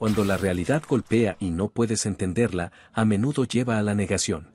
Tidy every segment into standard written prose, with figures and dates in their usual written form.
Cuando la realidad golpea y no puedes entenderla, a menudo lleva a la negación.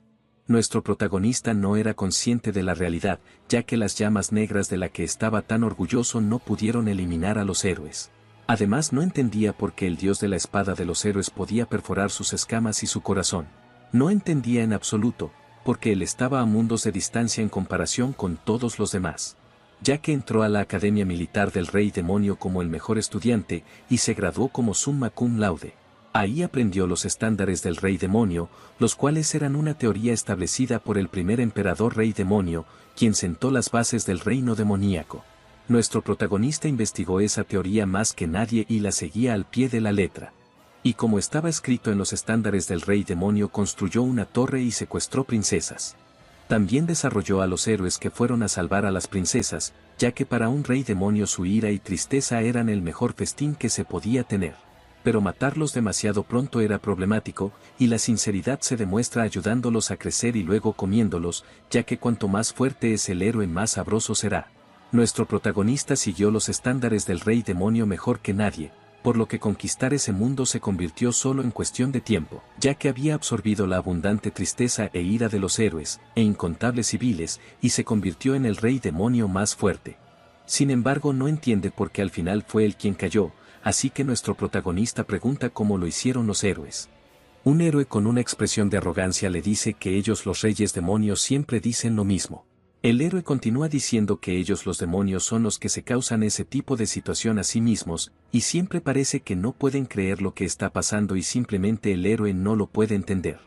Nuestro protagonista no era consciente de la realidad, ya que las llamas negras de la que estaba tan orgulloso no pudieron eliminar a los héroes. Además no entendía por qué el dios de la espada de los héroes podía perforar sus escamas y su corazón. No entendía en absoluto, porque él estaba a mundos de distancia en comparación con todos los demás. Ya que entró a la Academia Militar del Rey Demonio como el mejor estudiante y se graduó como summa cum laude. Ahí aprendió los estándares del Rey Demonio, los cuales eran una teoría establecida por el primer emperador Rey Demonio, quien sentó las bases del reino demoníaco. Nuestro protagonista investigó esa teoría más que nadie y la seguía al pie de la letra. Y como estaba escrito en los estándares del Rey Demonio, construyó una torre y secuestró princesas. También desarrolló a los héroes que fueron a salvar a las princesas, ya que para un Rey Demonio su ira y tristeza eran el mejor festín que se podía tener. Pero matarlos demasiado pronto era problemático, y la sinceridad se demuestra ayudándolos a crecer y luego comiéndolos, ya que cuanto más fuerte es el héroe más sabroso será. Nuestro protagonista siguió los estándares del Rey Demonio mejor que nadie, por lo que conquistar ese mundo se convirtió solo en cuestión de tiempo, ya que había absorbido la abundante tristeza e ira de los héroes, e incontables civiles, y se convirtió en el Rey Demonio más fuerte. Sin embargo no entiende por qué al final fue él quien cayó, así que nuestro protagonista pregunta cómo lo hicieron los héroes. Un héroe con una expresión de arrogancia le dice que ellos los reyes demonios siempre dicen lo mismo. El héroe continúa diciendo que ellos los demonios son los que se causan ese tipo de situación a sí mismos, y siempre parece que no pueden creer lo que está pasando y simplemente el héroe no lo puede entender.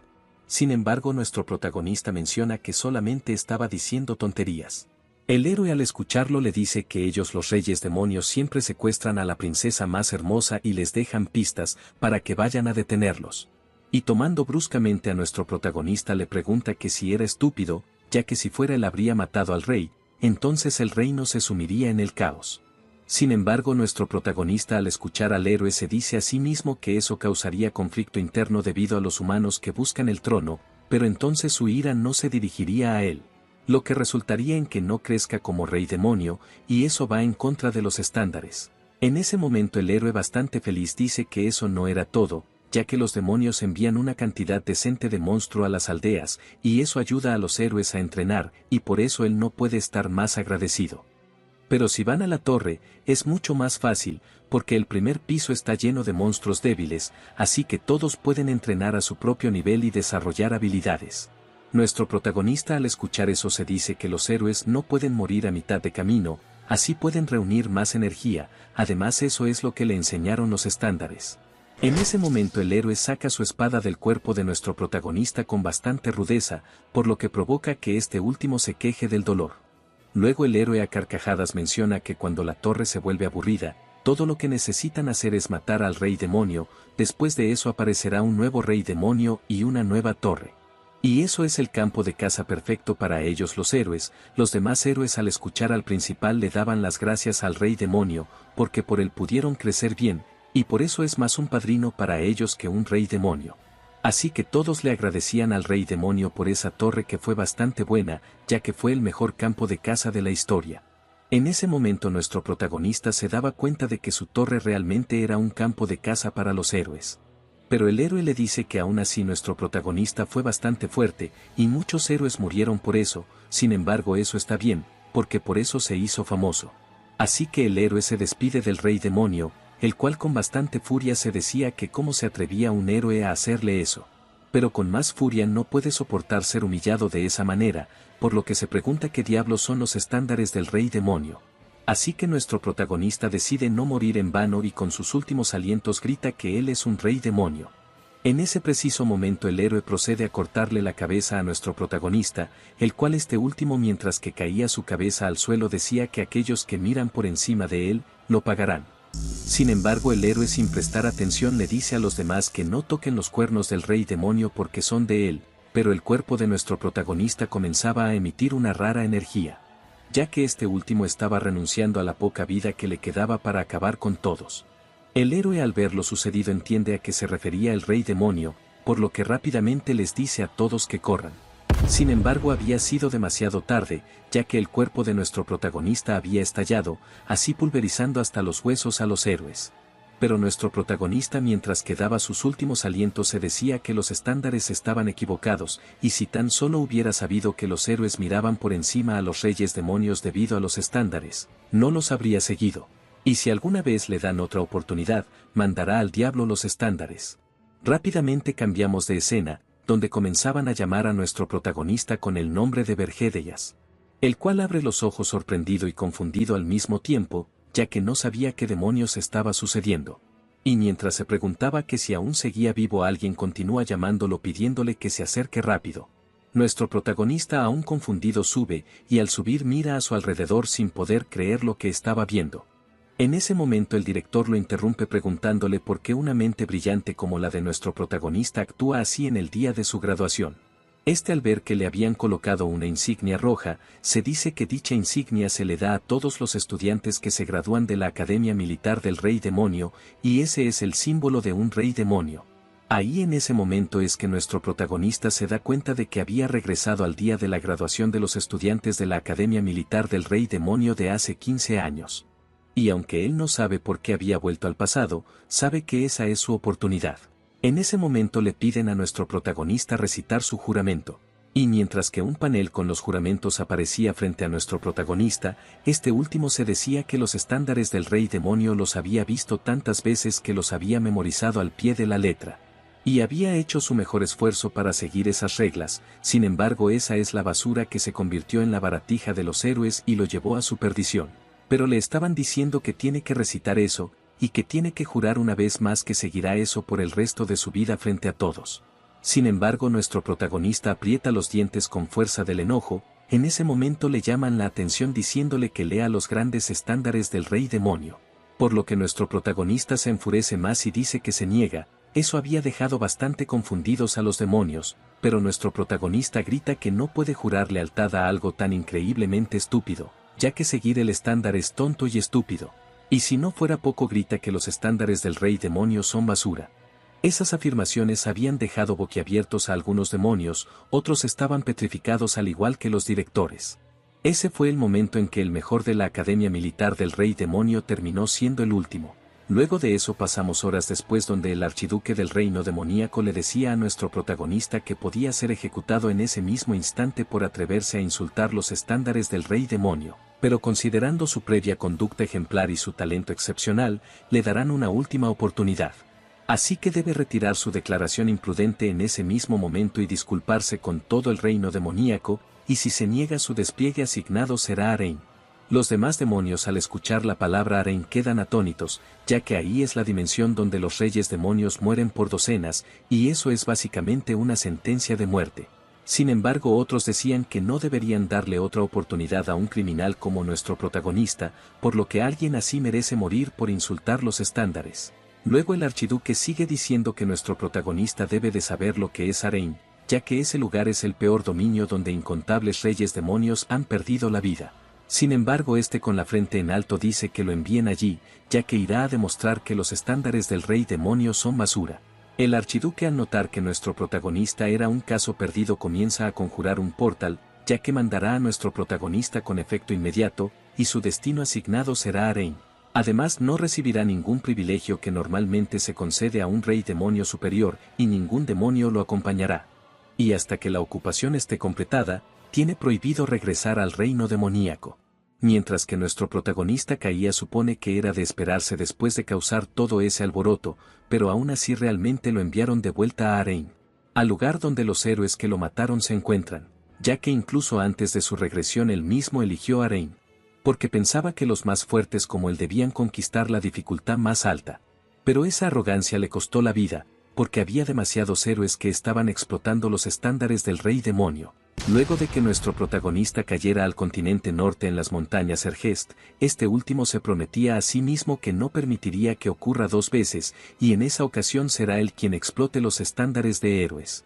Sin embargo nuestro protagonista menciona que solamente estaba diciendo tonterías. El héroe al escucharlo le dice que ellos los reyes demonios siempre secuestran a la princesa más hermosa y les dejan pistas para que vayan a detenerlos. Y tomando bruscamente a nuestro protagonista le pregunta que si era estúpido, ya que si fuera él habría matado al rey, entonces el reino se sumiría en el caos. Sin embargo nuestro protagonista al escuchar al héroe se dice a sí mismo que eso causaría conflicto interno debido a los humanos que buscan el trono, pero entonces su ira no se dirigiría a él, lo que resultaría en que no crezca como rey demonio, y eso va en contra de los estándares. En ese momento el héroe bastante feliz dice que eso no era todo, ya que los demonios envían una cantidad decente de monstruo a las aldeas, y eso ayuda a los héroes a entrenar, y por eso él no puede estar más agradecido. Pero si van a la torre, es mucho más fácil, porque el primer piso está lleno de monstruos débiles, así que todos pueden entrenar a su propio nivel y desarrollar habilidades. Nuestro protagonista al escuchar eso se dice que los héroes no pueden morir a mitad de camino, así pueden reunir más energía, además eso es lo que le enseñaron los estándares. En ese momento el héroe saca su espada del cuerpo de nuestro protagonista con bastante rudeza, por lo que provoca que este último se queje del dolor. Luego el héroe a carcajadas menciona que cuando la torre se vuelve aburrida, todo lo que necesitan hacer es matar al rey demonio, después de eso aparecerá un nuevo rey demonio y una nueva torre. Y eso es el campo de caza perfecto para ellos los héroes. Los demás héroes al escuchar al principal le daban las gracias al rey demonio, porque por él pudieron crecer bien, y por eso es más un padrino para ellos que un rey demonio. Así que todos le agradecían al rey demonio por esa torre que fue bastante buena, ya que fue el mejor campo de caza de la historia. En ese momento nuestro protagonista se daba cuenta de que su torre realmente era un campo de caza para los héroes. Pero el héroe le dice que aún así nuestro protagonista fue bastante fuerte, y muchos héroes murieron por eso, sin embargo eso está bien, porque por eso se hizo famoso. Así que el héroe se despide del rey demonio, el cual con bastante furia se decía que cómo se atrevía un héroe a hacerle eso. Pero con más furia no puede soportar ser humillado de esa manera, por lo que se pregunta qué diablos son los estándares del rey demonio. Así que nuestro protagonista decide no morir en vano y con sus últimos alientos grita que él es un rey demonio. En ese preciso momento el héroe procede a cortarle la cabeza a nuestro protagonista, el cual este último mientras que caía su cabeza al suelo decía que aquellos que miran por encima de él, lo pagarán. Sin embargo el héroe sin prestar atención le dice a los demás que no toquen los cuernos del rey demonio porque son de él, pero el cuerpo de nuestro protagonista comenzaba a emitir una rara energía, ya que este último estaba renunciando a la poca vida que le quedaba para acabar con todos. El héroe al ver lo sucedido entiende a qué se refería el rey demonio, por lo que rápidamente les dice a todos que corran. Sin embargo había sido demasiado tarde, ya que el cuerpo de nuestro protagonista había estallado, así pulverizando hasta los huesos a los héroes. pero nuestro protagonista mientras que daba sus últimos alientos se decía que los estándares estaban equivocados, y si tan solo hubiera sabido que los héroes miraban por encima a los reyes demonios debido a los estándares, no los habría seguido. Y si alguna vez le dan otra oportunidad, mandará al diablo los estándares. Rápidamente cambiamos de escena, donde comenzaban a llamar a nuestro protagonista con el nombre de Vergédeyas, el cual abre los ojos sorprendido y confundido al mismo tiempo, ya que no sabía qué demonios estaba sucediendo. Y mientras se preguntaba que si aún seguía vivo alguien continúa llamándolo pidiéndole que se acerque rápido. Nuestro protagonista aún confundido sube, y al subir mira a su alrededor sin poder creer lo que estaba viendo. En ese momento el director lo interrumpe preguntándole por qué una mente brillante como la de nuestro protagonista actúa así en el día de su graduación. Al ver que le habían colocado una insignia roja, se dice que dicha insignia se le da a todos los estudiantes que se gradúan de la Academia Militar del Rey Demonio, y ese es el símbolo de un Rey Demonio. Ahí en ese momento es que nuestro protagonista se da cuenta de que había regresado al día de la graduación de los estudiantes de la Academia Militar del Rey Demonio de hace 15 años. Y aunque él no sabe por qué había vuelto al pasado, sabe que esa es su oportunidad. En ese momento le piden a nuestro protagonista recitar su juramento, y mientras que un panel con los juramentos aparecía frente a nuestro protagonista, este último se decía que los estándares del Rey Demonio los había visto tantas veces que los había memorizado al pie de la letra. Y había hecho su mejor esfuerzo para seguir esas reglas, sin embargo esa es la basura que se convirtió en la baratija de los héroes y lo llevó a su perdición. Pero le estaban diciendo que tiene que recitar eso, y que tiene que jurar una vez más que seguirá eso por el resto de su vida frente a todos. Sin embargo nuestro protagonista aprieta los dientes con fuerza del enojo, en ese momento le llaman la atención diciéndole que lea los grandes estándares del Rey Demonio. Por lo que nuestro protagonista se enfurece más y dice que se niega, eso había dejado bastante confundidos a los demonios, pero nuestro protagonista grita que no puede jurar lealtad a algo tan increíblemente estúpido, ya que seguir el estándar es tonto y estúpido. Y si no fuera poco grita que los estándares del Rey Demonio son basura. Esas afirmaciones habían dejado boquiabiertos a algunos demonios, otros estaban petrificados al igual que los directores. Ese fue el momento en que el mejor de la Academia Militar del Rey Demonio terminó siendo el último. Luego de eso pasamos horas después donde el archiduque del reino demoníaco le decía a nuestro protagonista que podía ser ejecutado en ese mismo instante por atreverse a insultar los estándares del Rey Demonio, pero considerando su previa conducta ejemplar y su talento excepcional, le darán una última oportunidad. Así que debe retirar su declaración imprudente en ese mismo momento y disculparse con todo el reino demoníaco, y si se niega su despliegue asignado será Arein. Los demás demonios al escuchar la palabra Arein quedan atónitos, ya que ahí es la dimensión donde los reyes demonios mueren por docenas, y eso es básicamente una sentencia de muerte. Sin embargo otros decían que no deberían darle otra oportunidad a un criminal como nuestro protagonista, por lo que alguien así merece morir por insultar los estándares. Luego el archiduque sigue diciendo que nuestro protagonista debe de saber lo que es Arein, ya que ese lugar es el peor dominio donde incontables reyes demonios han perdido la vida. Sin embargo con la frente en alto dice que lo envíen allí, ya que irá a demostrar que los estándares del Rey Demonio son basura. El archiduque al notar que nuestro protagonista era un caso perdido comienza a conjurar un portal, ya que mandará a nuestro protagonista con efecto inmediato, y su destino asignado será Arein. Además no recibirá ningún privilegio que normalmente se concede a un rey demonio superior, y ningún demonio lo acompañará. Y hasta que la ocupación esté completada, tiene prohibido regresar al reino demoníaco. Mientras que nuestro protagonista caía supone que era de esperarse después de causar todo ese alboroto, pero aún así realmente lo enviaron de vuelta a Arein, al lugar donde los héroes que lo mataron se encuentran, ya que incluso antes de su regresión él mismo eligió Arein, porque pensaba que los más fuertes como él debían conquistar la dificultad más alta. Pero esa arrogancia le costó la vida, porque había demasiados héroes que estaban explotando los estándares del Rey Demonio. Luego de que nuestro protagonista cayera al continente norte en las montañas Ergest, este último se prometía a sí mismo que no permitiría que ocurra dos veces, y en esa ocasión será él quien explote los estándares de héroes.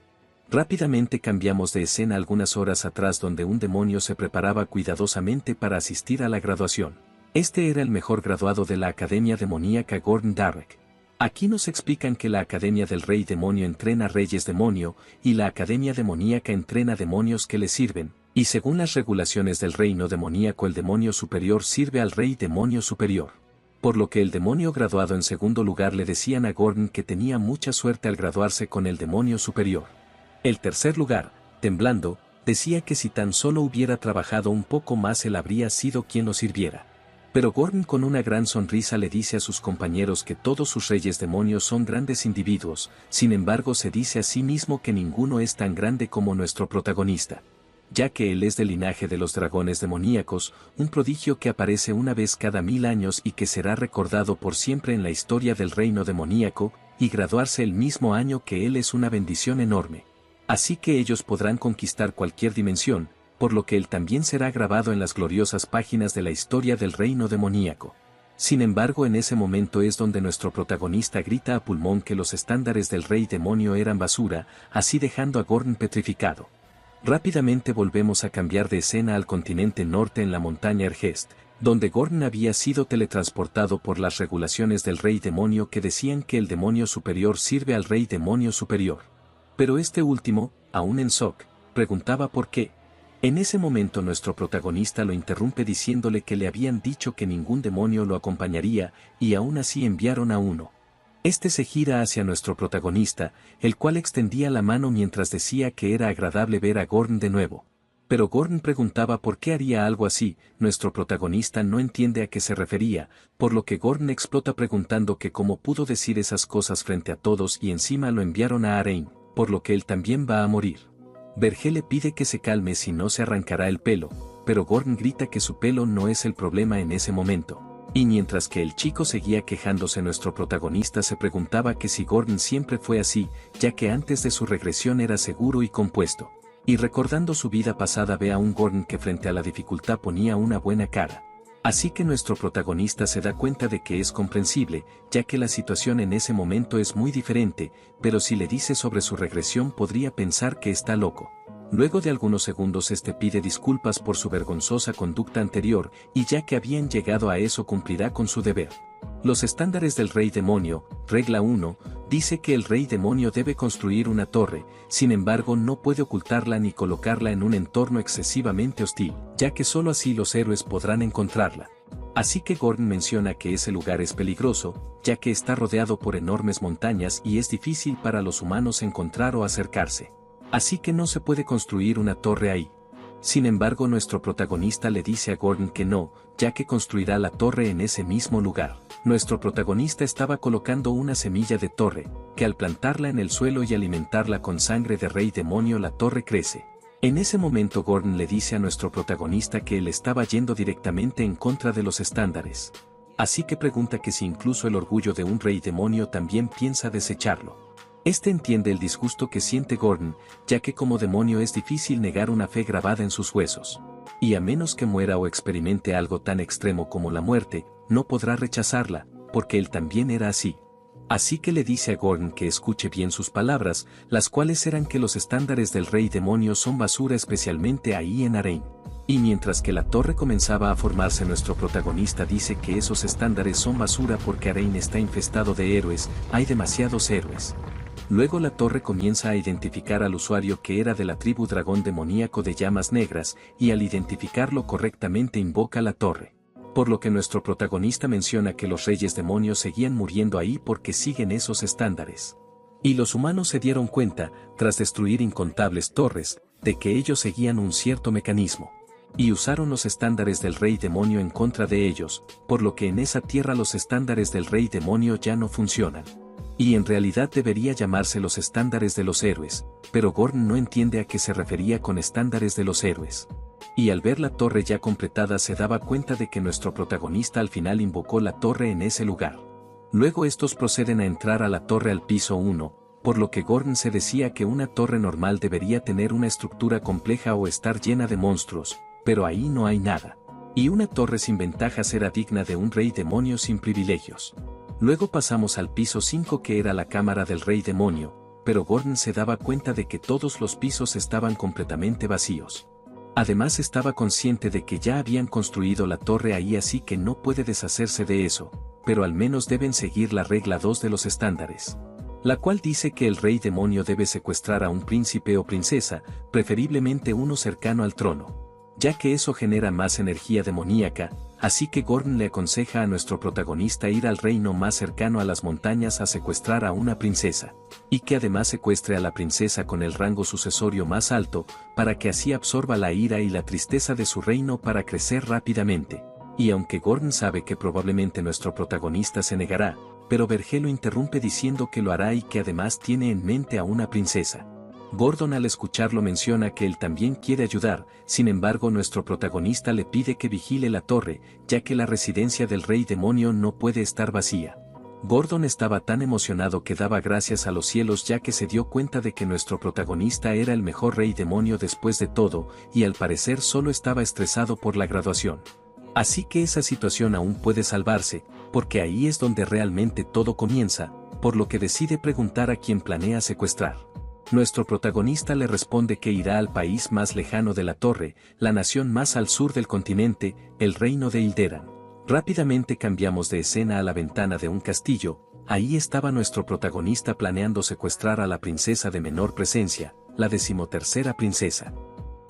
Rápidamente cambiamos de escena algunas horas atrás donde un demonio se preparaba cuidadosamente para asistir a la graduación. Este era el mejor graduado de la Academia Demoníaca Gordon Darek. Aquí nos explican que la Academia del Rey Demonio entrena reyes demonio, y la Academia Demoníaca entrena demonios que le sirven, y según las regulaciones del reino demoníaco el demonio superior sirve al rey demonio superior. por lo que el demonio graduado en segundo lugar le decían a Gordon que tenía mucha suerte al graduarse con el demonio superior. El tercer lugar, temblando, decía que si tan solo hubiera trabajado un poco más él habría sido quien lo sirviera. Pero Gordon con una gran sonrisa le dice a sus compañeros que todos sus reyes demonios son grandes individuos, sin embargo se dice a sí mismo que ninguno es tan grande como nuestro protagonista, ya que él es del linaje de los dragones demoníacos, un prodigio que aparece una vez cada 1000 años y que será recordado por siempre en la historia del reino demoníaco, y graduarse el mismo año que él es una bendición enorme. Así que ellos podrán conquistar cualquier dimensión, por lo que él también será grabado en las gloriosas páginas de la historia del reino demoníaco. Sin embargo, en ese momento es donde nuestro protagonista grita a pulmón que los estándares del rey demonio eran basura, así dejando a Gordon petrificado. Rápidamente volvemos a cambiar de escena al continente norte en la montaña Ergest, donde Gordon había sido teletransportado por las regulaciones del rey demonio que decían que el demonio superior sirve al rey demonio superior. Pero este último, aún en shock, preguntaba por qué. En ese momento nuestro protagonista lo interrumpe diciéndole que le habían dicho que ningún demonio lo acompañaría, y aún así enviaron a uno. Este se gira hacia nuestro protagonista, el cual extendía la mano mientras decía que era agradable ver a Gordon de nuevo. Pero Gordon preguntaba por qué haría algo así, nuestro protagonista no entiende a qué se refería, por lo que Gordon explota preguntando que cómo pudo decir esas cosas frente a todos y encima lo enviaron a Arain, por lo que él también va a morir. Vergé le pide que se calme si no se arrancará el pelo, pero Gordon grita que su pelo no es el problema en ese momento. Y mientras que el chico seguía quejándose nuestro protagonista se preguntaba que si Gordon siempre fue así, ya que antes de su regresión era seguro y compuesto. Y recordando su vida pasada ve a un Gordon que frente a la dificultad ponía una buena cara. Así que nuestro protagonista se da cuenta de que es comprensible, ya que la situación en ese momento es muy diferente, pero si le dice sobre su regresión podría pensar que está loco. Luego de algunos segundos pide disculpas por su vergonzosa conducta anterior, y ya que habían llegado a eso cumplirá con su deber. Los estándares del rey demonio, regla 1, dice que el rey demonio debe construir una torre, sin embargo no puede ocultarla ni colocarla en un entorno excesivamente hostil, ya que solo así los héroes podrán encontrarla. Así que Gordon menciona que ese lugar es peligroso, ya que está rodeado por enormes montañas y es difícil para los humanos encontrar o acercarse. Así que no se puede construir una torre ahí. Sin embargo, nuestro protagonista le dice a Gordon que no, ya que construirá la torre en ese mismo lugar. Nuestro protagonista estaba colocando una semilla de torre, que al plantarla en el suelo y alimentarla con sangre de rey demonio la torre crece. En ese momento Gordon le dice a nuestro protagonista que él estaba yendo directamente en contra de los estándares. Así que pregunta que si incluso el orgullo de un rey demonio también piensa desecharlo. Entiende el disgusto que siente Gordon, ya que como demonio es difícil negar una fe grabada en sus huesos. Y a menos que muera o experimente algo tan extremo como la muerte, no podrá rechazarla, porque él también era así. Así que le dice a Gordon que escuche bien sus palabras, las cuales eran que los estándares del rey demonio son basura especialmente ahí en Arain. Y mientras que la torre comenzaba a formarse nuestro protagonista dice que esos estándares son basura porque Arain está infestado de héroes, hay demasiados héroes. Luego la torre comienza a identificar al usuario que era de la tribu dragón demoníaco de llamas negras, y al identificarlo correctamente invoca la torre. Por lo que nuestro protagonista menciona que los reyes demonios seguían muriendo ahí porque siguen esos estándares. Y los humanos se dieron cuenta, tras destruir incontables torres, de que ellos seguían un cierto mecanismo. Y usaron los estándares del rey demonio en contra de ellos, por lo que en esa tierra los estándares del rey demonio ya no funcionan. Y en realidad debería llamarse los estándares de los héroes, pero Gordon no entiende a qué se refería con estándares de los héroes. Y al ver la torre ya completada se daba cuenta de que nuestro protagonista al final invocó la torre en ese lugar. Luego estos proceden a entrar a la torre al piso 1, por lo que Gordon se decía que una torre normal debería tener una estructura compleja o estar llena de monstruos, pero ahí no hay nada. Y una torre sin ventajas era digna de un rey demonio sin privilegios. Luego pasamos al piso 5 que era la cámara del rey demonio, pero Gordon se daba cuenta de que todos los pisos estaban completamente vacíos. Además estaba consciente de que ya habían construido la torre ahí así que no puede deshacerse de eso, pero al menos deben seguir la regla 2 de los estándares. La cual dice que el rey demonio debe secuestrar a un príncipe o princesa, preferiblemente uno cercano al trono, ya que eso genera más energía demoníaca, Así que Gordon le aconseja a nuestro protagonista ir al reino más cercano a las montañas a secuestrar a una princesa, y que además secuestre a la princesa con el rango sucesorio más alto, para que así absorba la ira y la tristeza de su reino para crecer rápidamente. Y aunque Gordon sabe que probablemente nuestro protagonista se negará, pero Vergé lo interrumpe diciendo que lo hará y que además tiene en mente a una princesa. Gordon al escucharlo menciona que él también quiere ayudar, sin embargo nuestro protagonista le pide que vigile la torre, ya que la residencia del rey demonio no puede estar vacía. Gordon estaba tan emocionado que daba gracias a los cielos ya que se dio cuenta de que nuestro protagonista era el mejor rey demonio después de todo, y al parecer solo estaba estresado por la graduación. Así que esa situación aún puede salvarse, porque ahí es donde realmente todo comienza, por lo que decide preguntar a quien planea secuestrar. Nuestro protagonista le responde que irá al país más lejano de la torre, la nación más al sur del continente, el reino de Ilderan. Rápidamente cambiamos de escena a la ventana de un castillo, ahí estaba nuestro protagonista planeando secuestrar a la princesa de menor presencia, la 13ª princesa.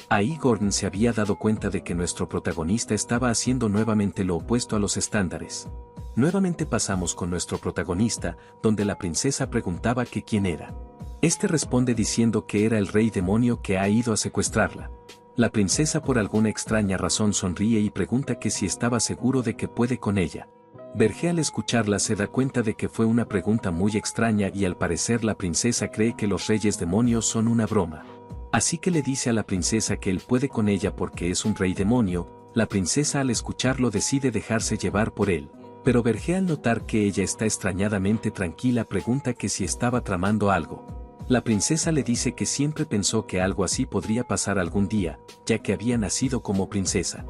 Ahí Gordon se había dado cuenta de que nuestro protagonista estaba haciendo nuevamente lo opuesto a los estándares. Nuevamente pasamos con nuestro protagonista, donde la princesa preguntaba que quién era. Este responde diciendo que era el rey demonio que ha ido a secuestrarla. La princesa por alguna extraña razón sonríe y pregunta que si estaba seguro de que puede con ella. Vergé al escucharla se da cuenta de que fue una pregunta muy extraña y al parecer la princesa cree que los reyes demonios son una broma. Así que le dice a la princesa que él puede con ella porque es un rey demonio. La princesa al escucharlo decide dejarse llevar por él. Pero Vergé al notar que ella está extrañadamente tranquila pregunta que si estaba tramando algo. La princesa le dice que siempre pensó que algo así podría pasar algún día, ya que había nacido como princesa.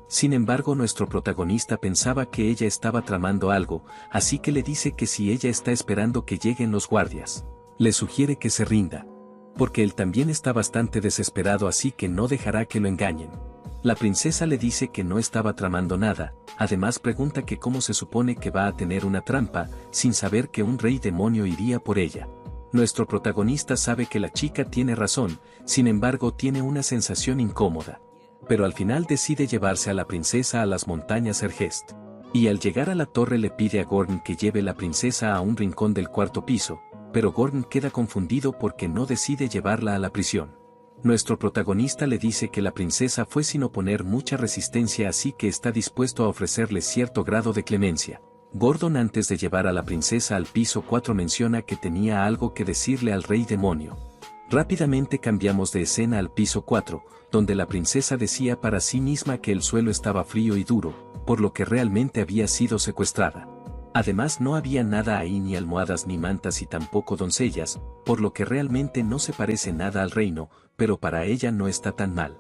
Sin embargo nuestro protagonista pensaba que ella estaba tramando algo, así que le dice que si ella está esperando que lleguen los guardias, le sugiere que se rinda. Porque él también está bastante desesperado así que no dejará que lo engañen. La princesa le dice que no estaba tramando nada, además pregunta que cómo se supone que va a tener una trampa, sin saber que un rey demonio iría por ella. Nuestro protagonista sabe que la chica tiene razón, sin embargo tiene una sensación incómoda. Pero al final decide llevarse a la princesa a las montañas Ergest. Y al llegar a la torre le pide a Gordon que lleve la princesa a un rincón del 4º piso, pero Gordon queda confundido porque no decide llevarla a la prisión. Nuestro protagonista le dice que la princesa fue sin oponer mucha resistencia así que está dispuesto a ofrecerle cierto grado de clemencia. Gordon antes de llevar a la princesa al piso 4 menciona que tenía algo que decirle al rey demonio. Rápidamente cambiamos de escena al piso 4, donde la princesa decía para sí misma que el suelo estaba frío y duro, por lo que realmente había sido secuestrada. Además no había nada ahí ni almohadas ni mantas y tampoco doncellas, por lo que realmente no se parece nada al reino, pero para ella no está tan mal.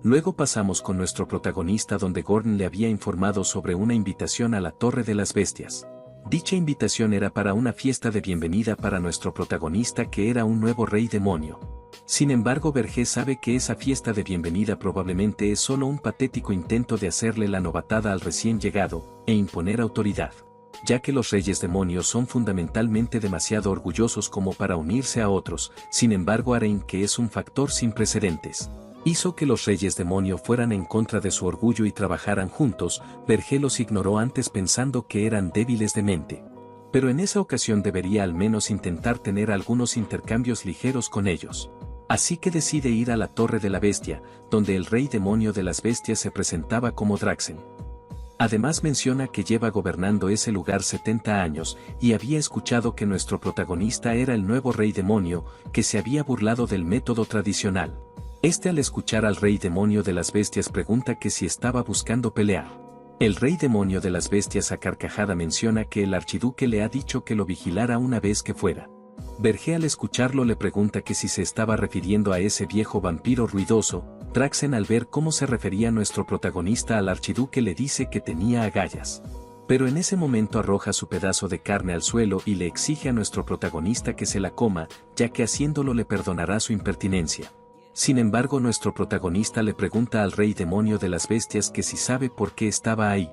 Luego pasamos con nuestro protagonista donde Gordon le había informado sobre una invitación a la Torre de las Bestias. Dicha invitación era para una fiesta de bienvenida para nuestro protagonista que era un nuevo rey demonio. Sin embargo Vergé sabe que esa fiesta de bienvenida probablemente es solo un patético intento de hacerle la novatada al recién llegado, e imponer autoridad. Ya que los reyes demonios son fundamentalmente demasiado orgullosos como para unirse a otros, sin embargo Arain que es un factor sin precedentes. Hizo que los reyes demonio fueran en contra de su orgullo y trabajaran juntos, Vergé los ignoró antes pensando que eran débiles de mente. Pero en esa ocasión debería al menos intentar tener algunos intercambios ligeros con ellos. Así que decide ir a la Torre de la Bestia, donde el rey demonio de las bestias se presentaba como Draxen. Además menciona que lleva gobernando ese lugar 70 años, y había escuchado que nuestro protagonista era el nuevo rey demonio, que se había burlado del método tradicional. Este al escuchar al rey demonio de las bestias pregunta que si estaba buscando pelear. El rey demonio de las bestias a carcajada menciona que el archiduque le ha dicho que lo vigilara una vez que fuera. Vergé al escucharlo le pregunta que si se estaba refiriendo a ese viejo vampiro ruidoso. Draxen al ver cómo se refería nuestro protagonista al archiduque le dice que tenía agallas. Pero en ese momento arroja su pedazo de carne al suelo y le exige a nuestro protagonista que se la coma, ya que haciéndolo le perdonará su impertinencia. Sin embargo nuestro protagonista le pregunta al rey demonio de las bestias que si sabe por qué estaba ahí.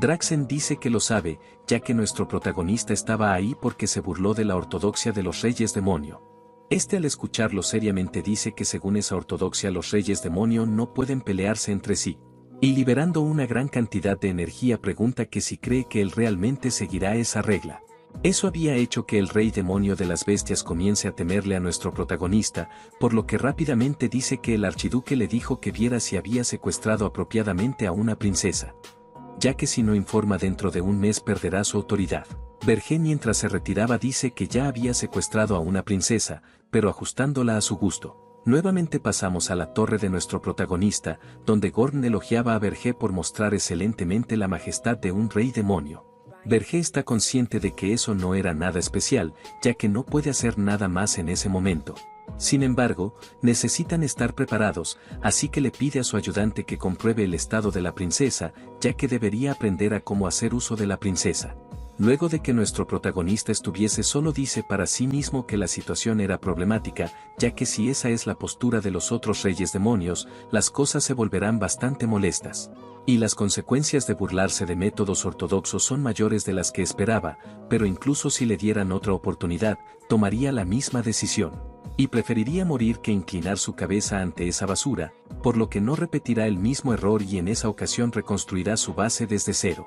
Draxen dice que lo sabe, ya que nuestro protagonista estaba ahí porque se burló de la ortodoxia de los reyes demonio. Este al escucharlo seriamente dice que según esa ortodoxia los reyes demonio no pueden pelearse entre sí. Y liberando una gran cantidad de energía pregunta que si cree que él realmente seguirá esa regla. Eso había hecho que el rey demonio de las bestias comience a temerle a nuestro protagonista, por lo que rápidamente dice que el archiduque le dijo que viera si había secuestrado apropiadamente a una princesa, ya que si no informa dentro de un mes perderá su autoridad. Vergé mientras se retiraba dice que ya había secuestrado a una princesa, pero ajustándola a su gusto. Nuevamente pasamos a la torre de nuestro protagonista, donde Gorn elogiaba a Vergé por mostrar excelentemente la majestad de un rey demonio. Vergé está consciente de que eso no era nada especial, ya que no puede hacer nada más en ese momento. Sin embargo, necesitan estar preparados, así que le pide a su ayudante que compruebe el estado de la princesa, ya que debería aprender a cómo hacer uso de la princesa. Luego de que nuestro protagonista estuviese solo dice para sí mismo que la situación era problemática, ya que si esa es la postura de los otros reyes demonios, las cosas se volverán bastante molestas. Y las consecuencias de burlarse de métodos ortodoxos son mayores de las que esperaba, pero incluso si le dieran otra oportunidad, tomaría la misma decisión. Y preferiría morir que inclinar su cabeza ante esa basura, por lo que no repetirá el mismo error y en esa ocasión reconstruirá su base desde cero.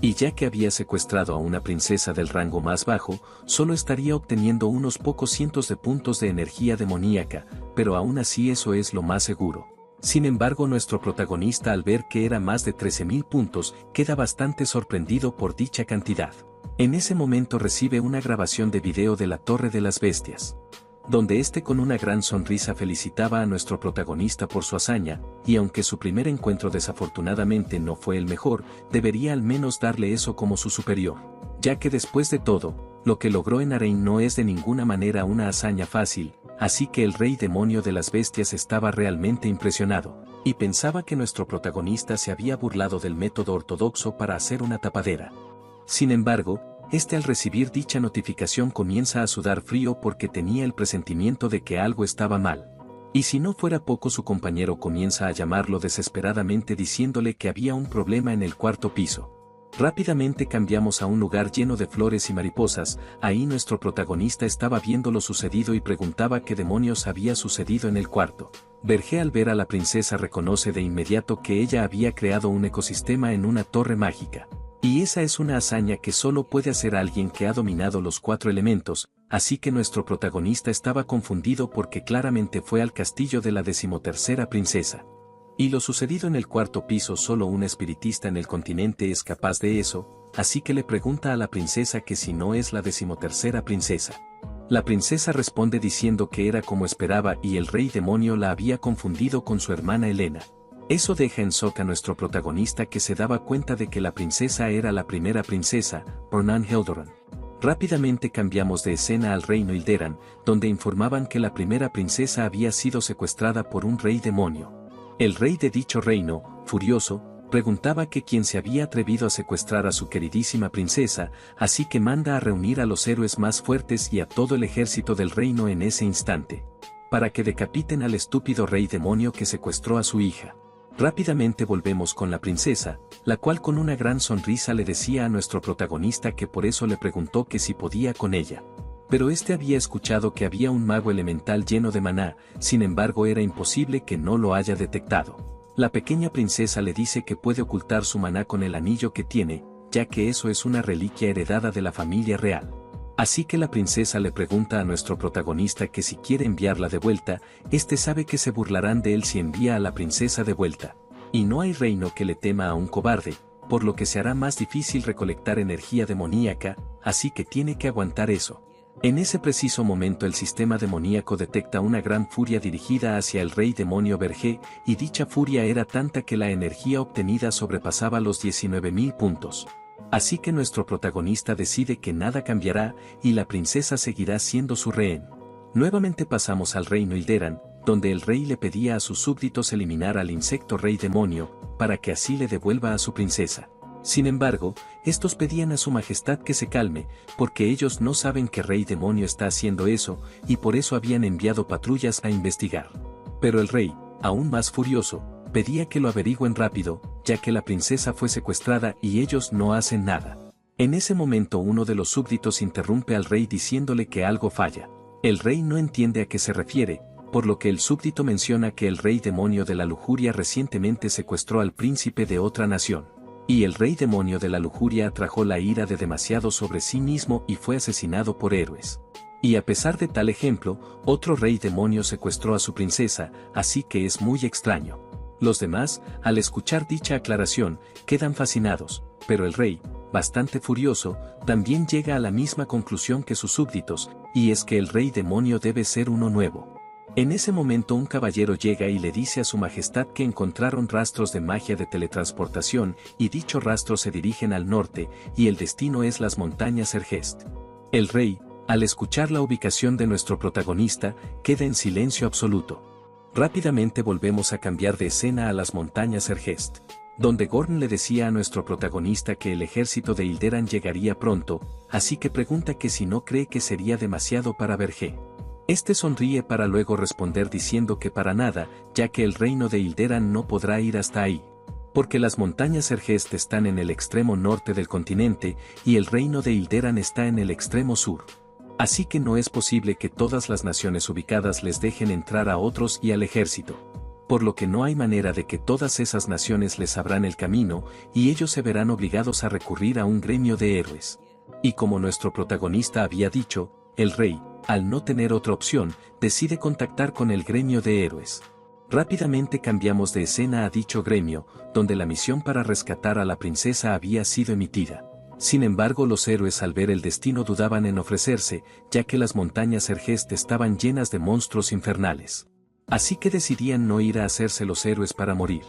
Y ya que había secuestrado a una princesa del rango más bajo, solo estaría obteniendo unos pocos cientos de puntos de energía demoníaca, pero aún así eso es lo más seguro. Sin embargo, nuestro protagonista al ver que era más de 13.000 puntos, queda bastante sorprendido por dicha cantidad. En ese momento recibe una grabación de video de la Torre de las Bestias, donde este con una gran sonrisa felicitaba a nuestro protagonista por su hazaña, y aunque su primer encuentro desafortunadamente no fue el mejor, debería al menos darle eso como su superior, ya que después de todo, lo que logró en Arryn no es de ninguna manera una hazaña fácil, así que el rey demonio de las bestias estaba realmente impresionado, y pensaba que nuestro protagonista se había burlado del método ortodoxo para hacer una tapadera. Sin embargo, al recibir dicha notificación comienza a sudar frío porque tenía el presentimiento de que algo estaba mal. Y si no fuera poco su compañero comienza a llamarlo desesperadamente diciéndole que había un problema en el cuarto piso. Rápidamente cambiamos a un lugar lleno de flores y mariposas, ahí nuestro protagonista estaba viendo lo sucedido y preguntaba qué demonios había sucedido en el cuarto. Vergé al ver a la princesa reconoce de inmediato que ella había creado un ecosistema en una torre mágica. Y esa es una hazaña que solo puede hacer alguien que ha dominado los 4 elementos, así que nuestro protagonista estaba confundido porque claramente fue al castillo de la 13ª princesa. Y lo sucedido en el cuarto piso solo un espiritista en el continente es capaz de eso, así que le pregunta a la princesa que si no es la 13ª princesa. La princesa responde diciendo que era como esperaba y el rey demonio la había confundido con su hermana Helena. Eso deja en shock a nuestro protagonista que se daba cuenta de que la princesa era la primera princesa, Ornan Heldoran. Rápidamente cambiamos de escena al reino Ilderan, donde informaban que la primera princesa había sido secuestrada por un rey demonio. El rey de dicho reino, furioso, preguntaba que quién se había atrevido a secuestrar a su queridísima princesa, así que manda a reunir a los héroes más fuertes y a todo el ejército del reino en ese instante, para que decapiten al estúpido rey demonio que secuestró a su hija. Rápidamente volvemos con la princesa, la cual con una gran sonrisa le decía a nuestro protagonista que por eso le preguntó que si podía con ella. Pero este había escuchado que había un mago elemental lleno de maná, sin embargo era imposible que no lo haya detectado. La pequeña princesa le dice que puede ocultar su maná con el anillo que tiene, ya que eso es una reliquia heredada de la familia real. Así que la princesa le pregunta a nuestro protagonista que si quiere enviarla de vuelta, sabe que se burlarán de él si envía a la princesa de vuelta. Y no hay reino que le tema a un cobarde, por lo que se hará más difícil recolectar energía demoníaca, así que tiene que aguantar eso. En ese preciso momento el sistema demoníaco detecta una gran furia dirigida hacia el rey demonio Vergé, y dicha furia era tanta que la energía obtenida sobrepasaba los 19.000 puntos. Así que nuestro protagonista decide que nada cambiará y la princesa seguirá siendo su rehén. Nuevamente pasamos al reino Ilderan, donde el rey le pedía a sus súbditos eliminar al insecto rey demonio, para que así le devuelva a su princesa. Sin embargo, estos pedían a su majestad que se calme, porque ellos no saben que rey demonio está haciendo eso, y por eso habían enviado patrullas a investigar. Pero el rey, aún más furioso, pedía que lo averigüen rápido, ya que la princesa fue secuestrada y ellos no hacen nada. En ese momento uno de los súbditos interrumpe al rey diciéndole que algo falla. El rey no entiende a qué se refiere, por lo que el súbdito menciona que el rey demonio de la lujuria recientemente secuestró al príncipe de otra nación. Y el rey demonio de la lujuria atrajo la ira de demasiado sobre sí mismo y fue asesinado por héroes. Y a pesar de tal ejemplo, otro rey demonio secuestró a su princesa, así que es muy extraño. Los demás, al escuchar dicha aclaración, quedan fascinados, pero el rey, bastante furioso, también llega a la misma conclusión que sus súbditos, y es que el rey demonio debe ser uno nuevo. En ese momento un caballero llega y le dice a su majestad que encontraron rastros de magia de teletransportación y dichos rastros se dirigen al norte y el destino es las montañas Sergest. El rey, al escuchar la ubicación de nuestro protagonista, queda en silencio absoluto. Rápidamente volvemos a cambiar de escena a las montañas Sergest, donde Gorn le decía a nuestro protagonista que el ejército de Hilderan llegaría pronto, así que pregunta que si no cree que sería demasiado para Vergé. Este sonríe para luego responder diciendo que para nada, ya que el reino de Hilderan no podrá ir hasta ahí. Porque las montañas Sergest están en el extremo norte del continente y el reino de Hilderan está en el extremo sur. Así que no es posible que todas las naciones ubicadas les dejen entrar a otros y al ejército. Por lo que no hay manera de que todas esas naciones les abran el camino y ellos se verán obligados a recurrir a un gremio de héroes. Y como nuestro protagonista había dicho, el rey, al no tener otra opción, decide contactar con el gremio de héroes. Rápidamente cambiamos de escena a dicho gremio, donde la misión para rescatar a la princesa había sido emitida. Sin embargo, los héroes al ver el destino dudaban en ofrecerse, ya que las montañas Sergest estaban llenas de monstruos infernales. Así que decidían no ir a hacerse los héroes para morir.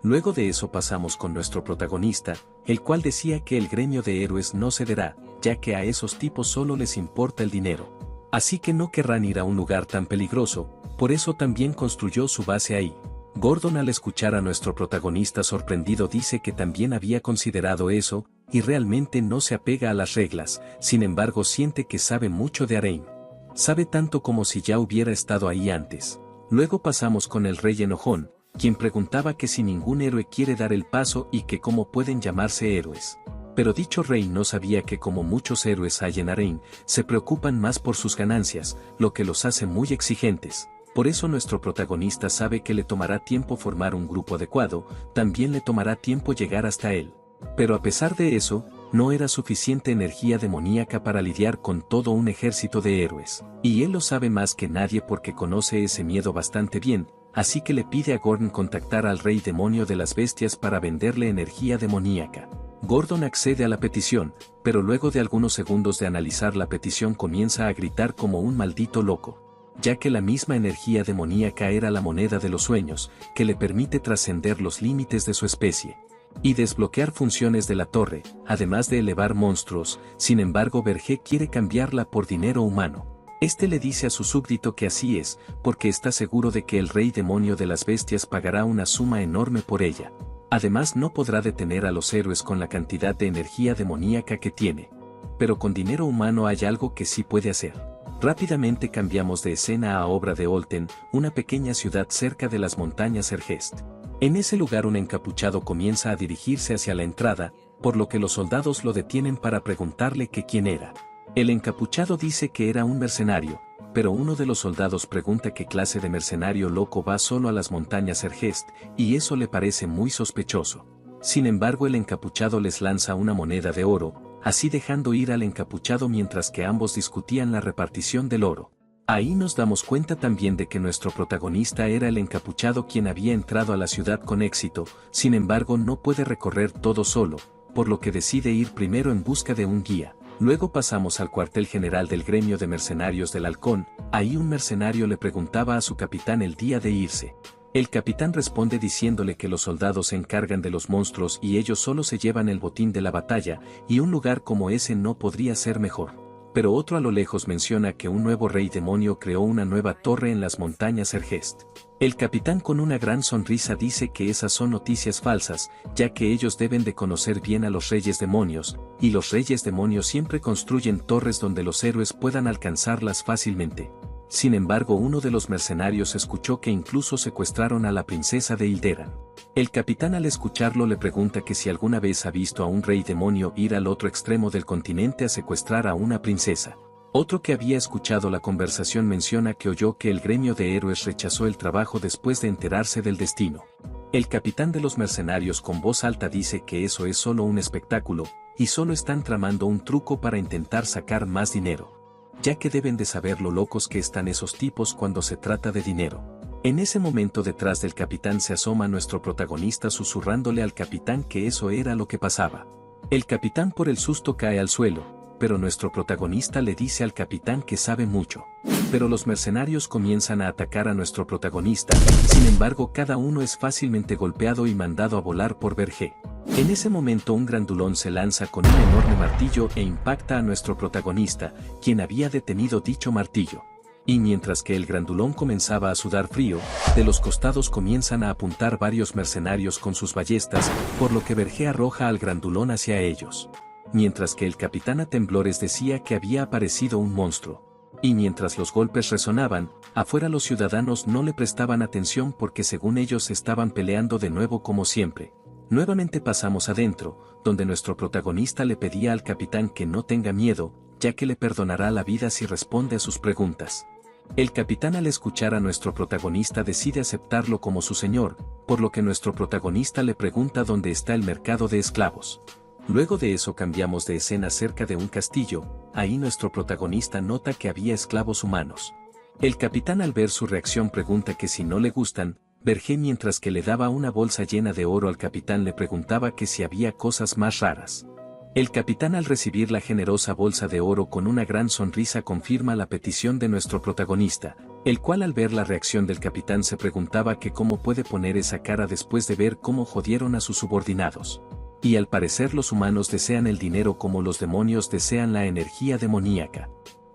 Luego de eso pasamos con nuestro protagonista, el cual decía que el gremio de héroes no cederá, ya que a esos tipos solo les importa el dinero. Así que no querrán ir a un lugar tan peligroso, por eso también construyó su base ahí. Gordon al escuchar a nuestro protagonista sorprendido dice que también había considerado eso, y realmente no se apega a las reglas, sin embargo siente que sabe mucho de Arryn. Sabe tanto como si ya hubiera estado ahí antes. Luego pasamos con el rey enojón, quien preguntaba que si ningún héroe quiere dar el paso y que cómo pueden llamarse héroes. Pero dicho rey no sabía que como muchos héroes hay en Arryn, se preocupan más por sus ganancias, lo que los hace muy exigentes. Por eso nuestro protagonista sabe que le tomará tiempo formar un grupo adecuado, también le tomará tiempo llegar hasta él. Pero a pesar de eso, no era suficiente energía demoníaca para lidiar con todo un ejército de héroes. Y él lo sabe más que nadie porque conoce ese miedo bastante bien, así que le pide a Gorn contactar al rey demonio de las bestias para venderle energía demoníaca. Gordon accede a la petición, pero luego de algunos segundos de analizar la petición comienza a gritar como un maldito loco, ya que la misma energía demoníaca era la moneda de los sueños, que le permite trascender los límites de su especie y desbloquear funciones de la torre, además de elevar monstruos. Sin embargo, Vergé quiere cambiarla por dinero humano. Este le dice a su súbdito que así es, porque está seguro de que el rey demonio de las bestias pagará una suma enorme por ella. Además no podrá detener a los héroes con la cantidad de energía demoníaca que tiene. Pero con dinero humano hay algo que sí puede hacer. Rápidamente cambiamos de escena a Obra de Olten, una pequeña ciudad cerca de las montañas Sergest. En ese lugar un encapuchado comienza a dirigirse hacia la entrada, por lo que los soldados lo detienen para preguntarle que quién era. El encapuchado dice que era un mercenario, pero uno de los soldados pregunta qué clase de mercenario loco va solo a las montañas Sergest, y eso le parece muy sospechoso. Sin embargo, el encapuchado les lanza una moneda de oro, así dejando ir al encapuchado mientras que ambos discutían la repartición del oro. Ahí nos damos cuenta también de que nuestro protagonista era el encapuchado quien había entrado a la ciudad con éxito, sin embargo no puede recorrer todo solo, por lo que decide ir primero en busca de un guía. Luego pasamos al cuartel general del gremio de mercenarios del Halcón. Ahí un mercenario le preguntaba a su capitán el día de irse. El capitán responde diciéndole que los soldados se encargan de los monstruos y ellos solo se llevan el botín de la batalla, y un lugar como ese no podría ser mejor. Pero otro a lo lejos menciona que un nuevo rey demonio creó una nueva torre en las montañas Sergest. El capitán con una gran sonrisa dice que esas son noticias falsas, ya que ellos deben de conocer bien a los reyes demonios, y los reyes demonios siempre construyen torres donde los héroes puedan alcanzarlas fácilmente. Sin embargo, uno de los mercenarios escuchó que incluso secuestraron a la princesa de Hilderan. El capitán al escucharlo le pregunta que si alguna vez ha visto a un rey demonio ir al otro extremo del continente a secuestrar a una princesa. Otro que había escuchado la conversación menciona que oyó que el gremio de héroes rechazó el trabajo después de enterarse del destino. El capitán de los mercenarios con voz alta dice que eso es solo un espectáculo, y solo están tramando un truco para intentar sacar más dinero. Ya que deben de saber lo locos que están esos tipos cuando se trata de dinero. En ese momento detrás del capitán se asoma nuestro protagonista susurrándole al capitán que eso era lo que pasaba. El capitán por el susto cae al suelo, pero nuestro protagonista le dice al capitán que sabe mucho. Pero los mercenarios comienzan a atacar a nuestro protagonista, sin embargo cada uno es fácilmente golpeado y mandado a volar por Vergé. En ese momento un grandulón se lanza con un enorme martillo e impacta a nuestro protagonista, quien había detenido dicho martillo. Y mientras que el grandulón comenzaba a sudar frío, de los costados comienzan a apuntar varios mercenarios con sus ballestas, por lo que Vergé arroja al grandulón hacia ellos. Mientras que el capitán a temblores decía que había aparecido un monstruo. Y mientras los golpes resonaban, afuera los ciudadanos no le prestaban atención porque según ellos estaban peleando de nuevo como siempre. Nuevamente pasamos adentro, donde nuestro protagonista le pedía al capitán que no tenga miedo, ya que le perdonará la vida si responde a sus preguntas. El capitán al escuchar a nuestro protagonista decide aceptarlo como su señor, por lo que nuestro protagonista le pregunta dónde está el mercado de esclavos. Luego de eso cambiamos de escena cerca de un castillo, ahí nuestro protagonista nota que había esclavos humanos. El capitán al ver su reacción pregunta que si no le gustan, Vergé mientras que le daba una bolsa llena de oro al capitán le preguntaba que si había cosas más raras. El capitán al recibir la generosa bolsa de oro con una gran sonrisa confirma la petición de nuestro protagonista, el cual al ver la reacción del capitán se preguntaba que cómo puede poner esa cara después de ver cómo jodieron a sus subordinados. Y al parecer los humanos desean el dinero como los demonios desean la energía demoníaca.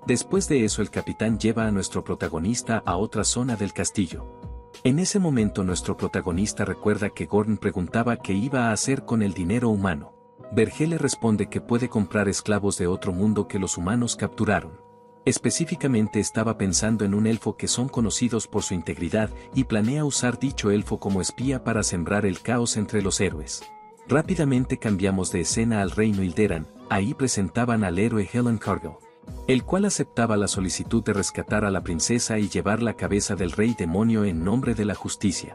Después de eso el capitán lleva a nuestro protagonista a otra zona del castillo. En ese momento nuestro protagonista recuerda que Gordon preguntaba qué iba a hacer con el dinero humano. Vergé le responde que puede comprar esclavos de otro mundo que los humanos capturaron. Específicamente estaba pensando en un elfo que son conocidos por su integridad y planea usar dicho elfo como espía para sembrar el caos entre los héroes. Rápidamente cambiamos de escena al reino Ilderan, ahí presentaban al héroe Helen Cargill, el cual aceptaba la solicitud de rescatar a la princesa y llevar la cabeza del rey demonio en nombre de la justicia.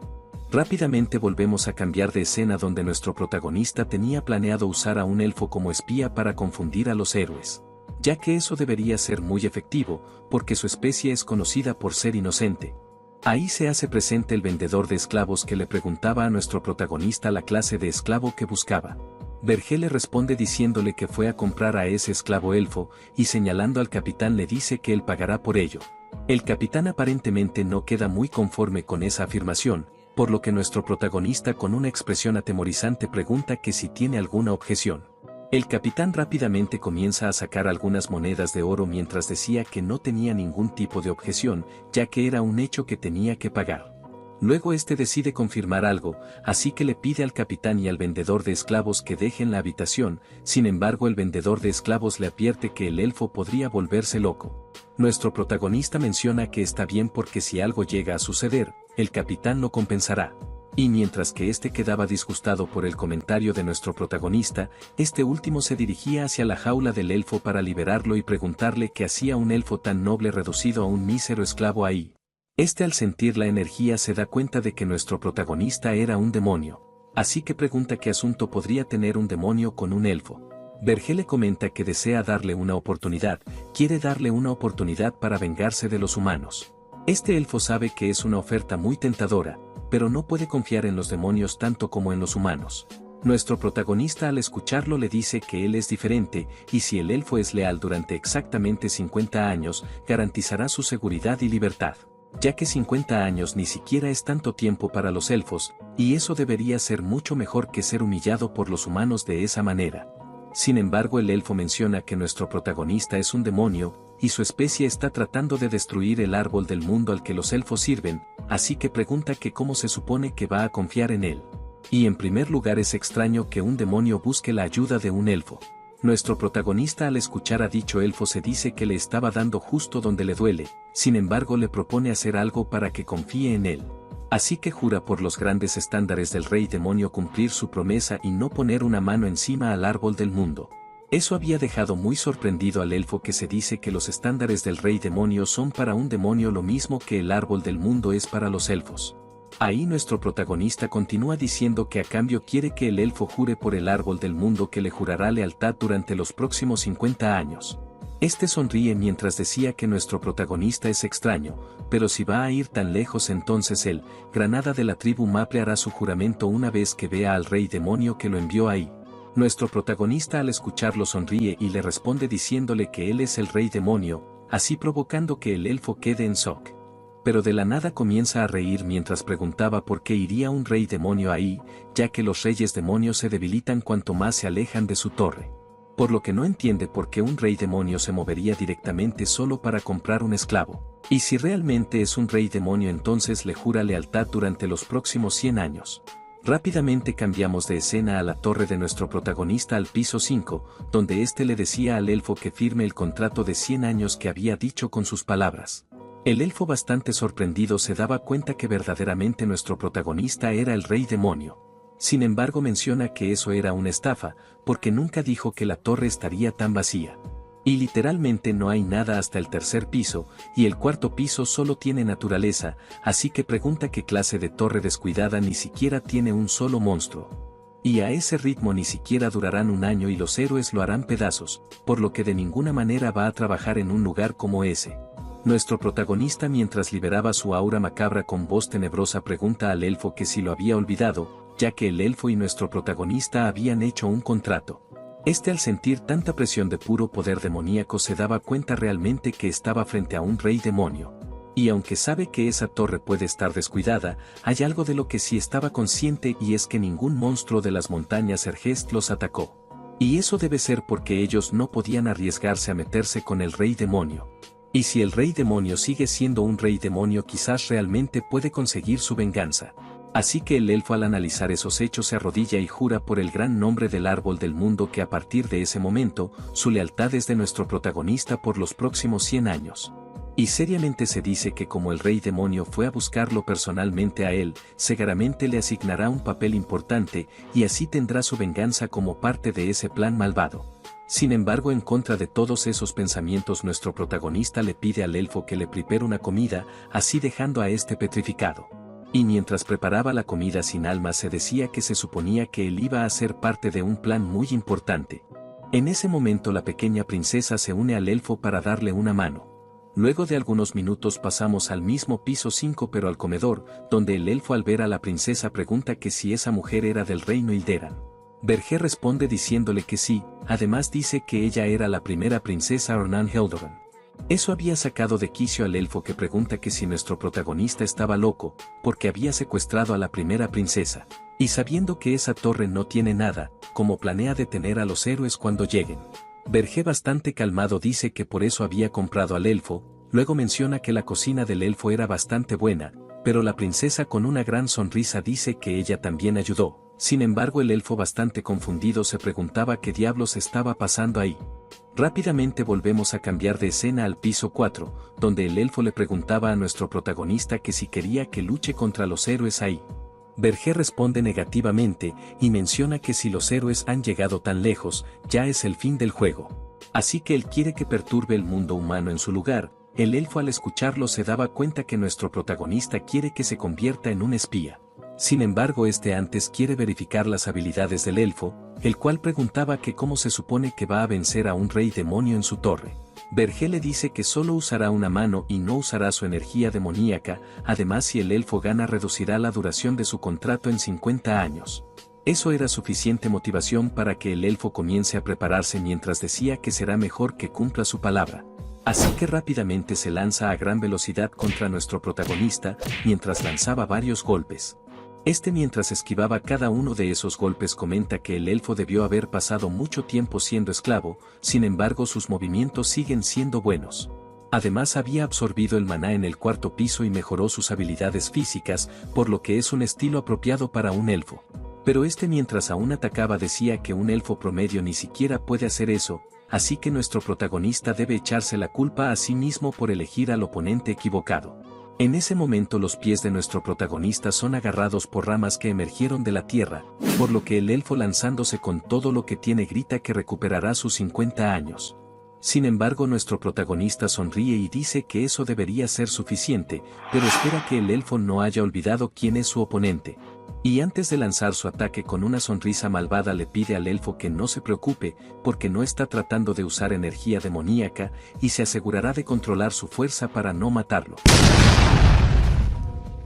Rápidamente volvemos a cambiar de escena donde nuestro protagonista tenía planeado usar a un elfo como espía para confundir a los héroes, ya que eso debería ser muy efectivo, porque su especie es conocida por ser inocente. Ahí se hace presente el vendedor de esclavos que le preguntaba a nuestro protagonista la clase de esclavo que buscaba. Vergé le responde diciéndole que fue a comprar a ese esclavo elfo, y señalando al capitán le dice que él pagará por ello. El capitán aparentemente no queda muy conforme con esa afirmación, por lo que nuestro protagonista con una expresión atemorizante pregunta que si tiene alguna objeción. El capitán rápidamente comienza a sacar algunas monedas de oro mientras decía que no tenía ningún tipo de objeción, ya que era un hecho que tenía que pagar. Luego este decide confirmar algo, así que le pide al capitán y al vendedor de esclavos que dejen la habitación, sin embargo el vendedor de esclavos le advierte que el elfo podría volverse loco. Nuestro protagonista menciona que está bien porque si algo llega a suceder, el capitán lo compensará. Y mientras que este quedaba disgustado por el comentario de nuestro protagonista, este último se dirigía hacia la jaula del elfo para liberarlo y preguntarle qué hacía un elfo tan noble reducido a un mísero esclavo ahí. Este al sentir la energía se da cuenta de que nuestro protagonista era un demonio, así que pregunta qué asunto podría tener un demonio con un elfo. Vergé le comenta que desea darle una oportunidad, quiere darle una oportunidad para vengarse de los humanos. Este elfo sabe que es una oferta muy tentadora, pero no puede confiar en los demonios tanto como en los humanos. Nuestro protagonista al escucharlo le dice que él es diferente, y si el elfo es leal durante exactamente 50 años, garantizará su seguridad y libertad. Ya que 50 años ni siquiera es tanto tiempo para los elfos, y eso debería ser mucho mejor que ser humillado por los humanos de esa manera. Sin embargo el elfo menciona que nuestro protagonista es un demonio, y su especie está tratando de destruir el árbol del mundo al que los elfos sirven, así que pregunta que cómo se supone que va a confiar en él. Y en primer lugar es extraño que un demonio busque la ayuda de un elfo. Nuestro protagonista al escuchar a dicho elfo se dice que le estaba dando justo donde le duele, sin embargo le propone hacer algo para que confíe en él. Así que jura por los grandes estándares del rey demonio cumplir su promesa y no poner una mano encima al árbol del mundo. Eso había dejado muy sorprendido al elfo, que se dice que los estándares del rey demonio son para un demonio lo mismo que el árbol del mundo es para los elfos. Ahí nuestro protagonista continúa diciendo que a cambio quiere que el elfo jure por el árbol del mundo que le jurará lealtad durante los próximos 50 años. Este sonríe mientras decía que nuestro protagonista es extraño, pero si va a ir tan lejos, entonces él, Granada de la tribu Maple, hará su juramento una vez que vea al rey demonio que lo envió ahí. Nuestro protagonista al escucharlo sonríe y le responde diciéndole que él es el rey demonio, así provocando que el elfo quede en shock. Pero de la nada comienza a reír mientras preguntaba por qué iría un rey demonio ahí, ya que los reyes demonios se debilitan cuanto más se alejan de su torre. Por lo que no entiende por qué un rey demonio se movería directamente solo para comprar un esclavo. Y si realmente es un rey demonio, entonces le jura lealtad durante los próximos 100 años. Rápidamente cambiamos de escena a la torre de nuestro protagonista, al piso 5, donde éste le decía al elfo que firme el contrato de 100 años que había dicho con sus palabras. El elfo, bastante sorprendido, se daba cuenta que verdaderamente nuestro protagonista era el rey demonio. Sin embargo, menciona que eso era una estafa, porque nunca dijo que la torre estaría tan vacía. Y literalmente no hay nada hasta el tercer piso, y el cuarto piso solo tiene naturaleza, así que pregunta qué clase de torre descuidada ni siquiera tiene un solo monstruo. Y a ese ritmo ni siquiera durarán un año y los héroes lo harán pedazos, por lo que de ninguna manera va a trabajar en un lugar como ese. Nuestro protagonista, mientras liberaba su aura macabra con voz tenebrosa, pregunta al elfo que si lo había olvidado, ya que el elfo y nuestro protagonista habían hecho un contrato. Este, al sentir tanta presión de puro poder demoníaco, se daba cuenta realmente que estaba frente a un rey demonio. Y aunque sabe que esa torre puede estar descuidada, hay algo de lo que sí estaba consciente, y es que ningún monstruo de las montañas Ergest los atacó. Y eso debe ser porque ellos no podían arriesgarse a meterse con el rey demonio. Y si el rey demonio sigue siendo un rey demonio, quizás realmente puede conseguir su venganza. Así que el elfo, al analizar esos hechos, se arrodilla y jura por el gran nombre del árbol del mundo que a partir de ese momento, su lealtad es de nuestro protagonista por los próximos 100 años. Y seriamente se dice que como el rey demonio fue a buscarlo personalmente a él, seguramente le asignará un papel importante, y así tendrá su venganza como parte de ese plan malvado. Sin embargo, en contra de todos esos pensamientos, nuestro protagonista le pide al elfo que le prepare una comida, así dejando a este petrificado. Y mientras preparaba la comida sin alma, se decía que se suponía que él iba a ser parte de un plan muy importante. En ese momento la pequeña princesa se une al elfo para darle una mano. Luego de algunos minutos pasamos al mismo piso 5, pero al comedor, donde el elfo, al ver a la princesa, pregunta que si esa mujer era del reino Ilderan. Berge responde diciéndole que sí, además dice que ella era la primera princesa Ornan Heldoran. Eso había sacado de quicio al elfo, que pregunta que si nuestro protagonista estaba loco, porque había secuestrado a la primera princesa, y sabiendo que esa torre no tiene nada, ¿cómo planea detener a los héroes cuando lleguen? Berge, bastante calmado, dice que por eso había comprado al elfo. Luego menciona que la cocina del elfo era bastante buena, pero la princesa, con una gran sonrisa, dice que ella también ayudó. Sin embargo, el elfo, bastante confundido, se preguntaba qué diablos estaba pasando ahí. Rápidamente volvemos a cambiar de escena al piso 4, donde el elfo le preguntaba a nuestro protagonista que si quería que luche contra los héroes ahí. Berge responde negativamente, y menciona que si los héroes han llegado tan lejos, ya es el fin del juego. Así que él quiere que perturbe el mundo humano en su lugar. El elfo, al escucharlo, se daba cuenta que nuestro protagonista quiere que se convierta en un espía. Sin embargo, este antes quiere verificar las habilidades del elfo, el cual preguntaba que cómo se supone que va a vencer a un rey demonio en su torre. Berge le dice que solo usará una mano y no usará su energía demoníaca. Además, si el elfo gana, reducirá la duración de su contrato en 50 años. Eso era suficiente motivación para que el elfo comience a prepararse, mientras decía que será mejor que cumpla su palabra. Así que rápidamente se lanza a gran velocidad contra nuestro protagonista, mientras lanzaba varios golpes. Mientras esquivaba cada uno de esos golpes, comenta que el elfo debió haber pasado mucho tiempo siendo esclavo. Sin embargo, sus movimientos siguen siendo buenos. Además, había absorbido el maná en el cuarto piso y mejoró sus habilidades físicas, por lo que es un estilo apropiado para un elfo. Pero mientras aún atacaba, decía que un elfo promedio ni siquiera puede hacer eso, así que nuestro protagonista debe echarse la culpa a sí mismo por elegir al oponente equivocado. En ese momento los pies de nuestro protagonista son agarrados por ramas que emergieron de la tierra, por lo que el elfo lanzándose con todo lo que tiene grita que recuperará sus 50 años. Sin embargo, nuestro protagonista sonríe y dice que eso debería ser suficiente, pero espera que el elfo no haya olvidado quién es su oponente. Y antes de lanzar su ataque con una sonrisa malvada le pide al elfo que no se preocupe, porque no está tratando de usar energía demoníaca, y se asegurará de controlar su fuerza para no matarlo.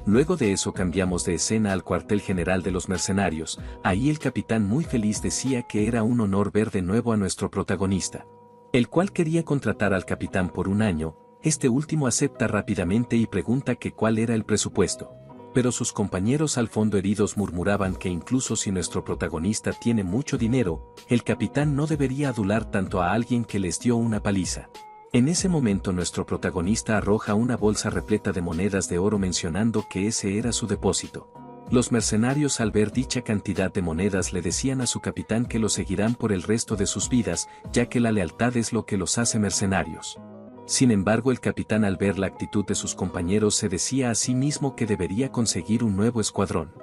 Luego de eso cambiamos de escena al cuartel general de los mercenarios. Ahí el capitán muy feliz decía que era un honor ver de nuevo a nuestro protagonista, el cual quería contratar al capitán por un año. Este último acepta rápidamente y pregunta que cuál era el presupuesto. Pero sus compañeros al fondo heridos murmuraban que incluso si nuestro protagonista tiene mucho dinero, el capitán no debería adular tanto a alguien que les dio una paliza. En ese momento nuestro protagonista arroja una bolsa repleta de monedas de oro mencionando que ese era su depósito. Los mercenarios al ver dicha cantidad de monedas le decían a su capitán que lo seguirán por el resto de sus vidas, ya que la lealtad es lo que los hace mercenarios. Sin embargo, el capitán al ver la actitud de sus compañeros se decía a sí mismo que debería conseguir un nuevo escuadrón.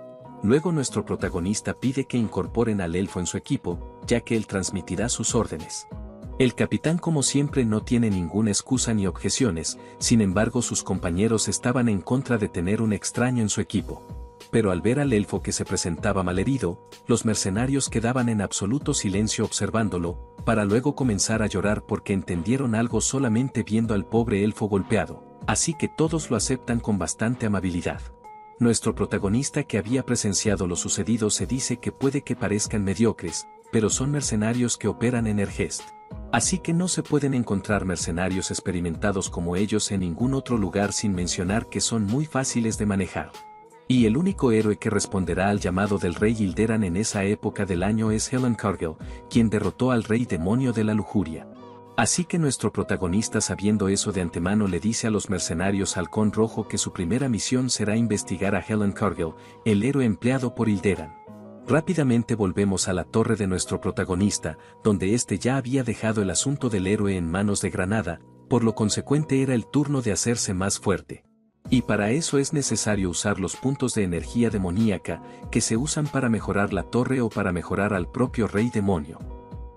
Luego nuestro protagonista pide que incorporen al elfo en su equipo, ya que él transmitirá sus órdenes. El capitán como siempre no tiene ninguna excusa ni objeciones, sin embargo sus compañeros estaban en contra de tener un extraño en su equipo. Pero al ver al elfo que se presentaba malherido, los mercenarios quedaban en absoluto silencio observándolo, para luego comenzar a llorar porque entendieron algo solamente viendo al pobre elfo golpeado, así que todos lo aceptan con bastante amabilidad. Nuestro protagonista que había presenciado lo sucedido se dice que puede que parezcan mediocres, pero son mercenarios que operan en Ergest. Así que no se pueden encontrar mercenarios experimentados como ellos en ningún otro lugar sin mencionar que son muy fáciles de manejar. Y el único héroe que responderá al llamado del rey Hilderan en esa época del año es Helen Cargill, quien derrotó al rey demonio de la lujuria. Así que nuestro protagonista sabiendo eso de antemano le dice a los mercenarios Halcón Rojo que su primera misión será investigar a Helen Cargill, el héroe empleado por Hilderan. Rápidamente volvemos a la torre de nuestro protagonista, donde éste ya había dejado el asunto del héroe en manos de Granada, por lo consecuente era el turno de hacerse más fuerte. Y para eso es necesario usar los puntos de energía demoníaca, que se usan para mejorar la torre o para mejorar al propio rey demonio.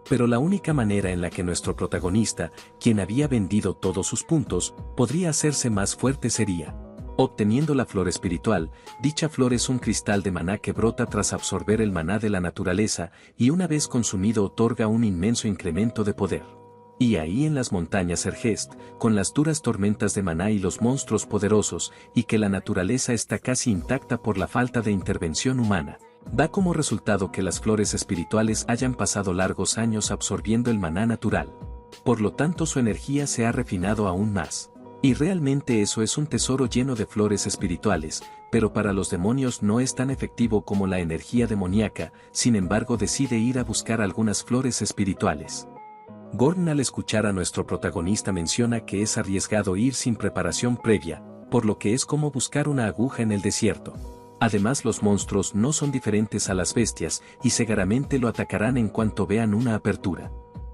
Pero la única manera en la que nuestro protagonista, quien había vendido todos sus puntos, podría hacerse más fuerte sería obteniendo la flor espiritual. Dicha flor es un cristal de maná que brota tras absorber el maná de la naturaleza, y una vez consumido otorga un inmenso incremento de poder. Y ahí en las montañas Ergest, con las duras tormentas de maná y los monstruos poderosos, y que la naturaleza está casi intacta por la falta de intervención humana, da como resultado que las flores espirituales hayan pasado largos años absorbiendo el maná natural. Por lo tanto su energía se ha refinado aún más. Y realmente eso es un tesoro lleno de flores espirituales, pero para los demonios no es tan efectivo como la energía demoníaca, sin embargo decide ir a buscar algunas flores espirituales. Gordon al escuchar a nuestro protagonista menciona que es arriesgado ir sin preparación previa, por lo que es como buscar una aguja en el desierto. Además los monstruos no son diferentes a las bestias, y seguramente lo atacarán en cuanto vean una apertura.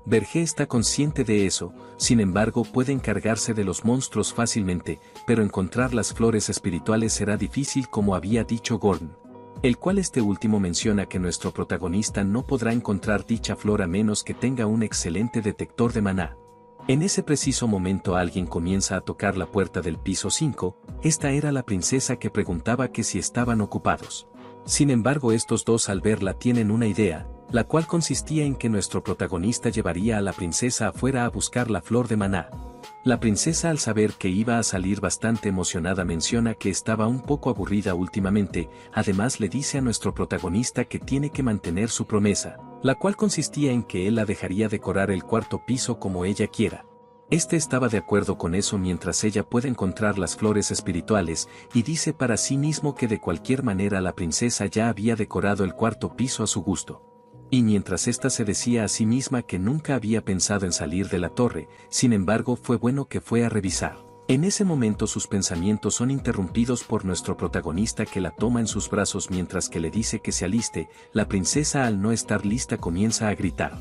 Vergé está consciente de eso, sin embargo puede encargarse de los monstruos fácilmente, pero encontrar las flores espirituales será difícil como había dicho Gordon. El cual este último menciona que nuestro protagonista no podrá encontrar dicha flor a menos que tenga un excelente detector de maná. En ese preciso momento alguien comienza a tocar la puerta del piso 5, esta era la princesa que preguntaba que si estaban ocupados. Sin embargo estos dos al verla tienen una idea, la cual consistía en que nuestro protagonista llevaría a la princesa afuera a buscar la flor de maná. La princesa al saber que iba a salir bastante emocionada menciona que estaba un poco aburrida últimamente, además le dice a nuestro protagonista que tiene que mantener su promesa, la cual consistía en que él la dejaría decorar el cuarto piso como ella quiera. Este estaba de acuerdo con eso mientras ella puede encontrar las flores espirituales, y dice para sí mismo que de cualquier manera la princesa ya había decorado el cuarto piso a su gusto. Y mientras ésta se decía a sí misma que nunca había pensado en salir de la torre, sin embargo fue bueno que fue a revisar. En ese momento sus pensamientos son interrumpidos por nuestro protagonista que la toma en sus brazos mientras que le dice que se aliste. La princesa al no estar lista comienza a gritar.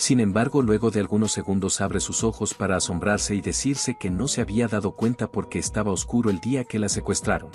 Sin embargo, luego de algunos segundos abre sus ojos para asombrarse y decirse que no se había dado cuenta porque estaba oscuro el día que la secuestraron.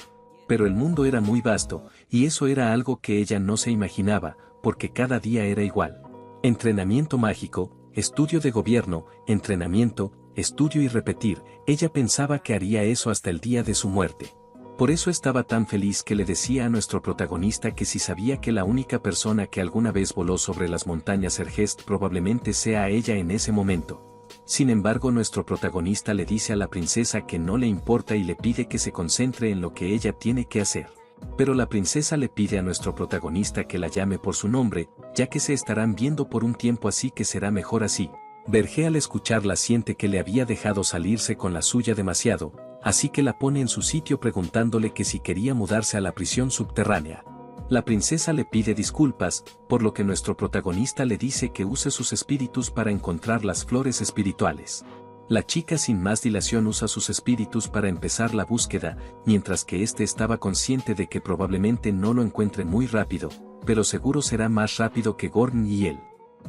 Pero el mundo era muy vasto, y eso era algo que ella no se imaginaba, porque cada día era igual. Entrenamiento mágico, estudio de gobierno, entrenamiento, estudio y repetir, ella pensaba que haría eso hasta el día de su muerte. Por eso estaba tan feliz que le decía a nuestro protagonista que si sabía que la única persona que alguna vez voló sobre las montañas Ergest probablemente sea ella en ese momento. Sin embargo, nuestro protagonista le dice a la princesa que no le importa y le pide que se concentre en lo que ella tiene que hacer. Pero la princesa le pide a nuestro protagonista que la llame por su nombre, ya que se estarán viendo por un tiempo, así que será mejor así. Vergé al escucharla siente que le había dejado salirse con la suya demasiado, así que la pone en su sitio preguntándole que si quería mudarse a la prisión subterránea. La princesa le pide disculpas, por lo que nuestro protagonista le dice que use sus espíritus para encontrar las flores espirituales. La chica sin más dilación usa sus espíritus para empezar la búsqueda, mientras que éste estaba consciente de que probablemente no lo encuentre muy rápido, pero seguro será más rápido que Gordon y él.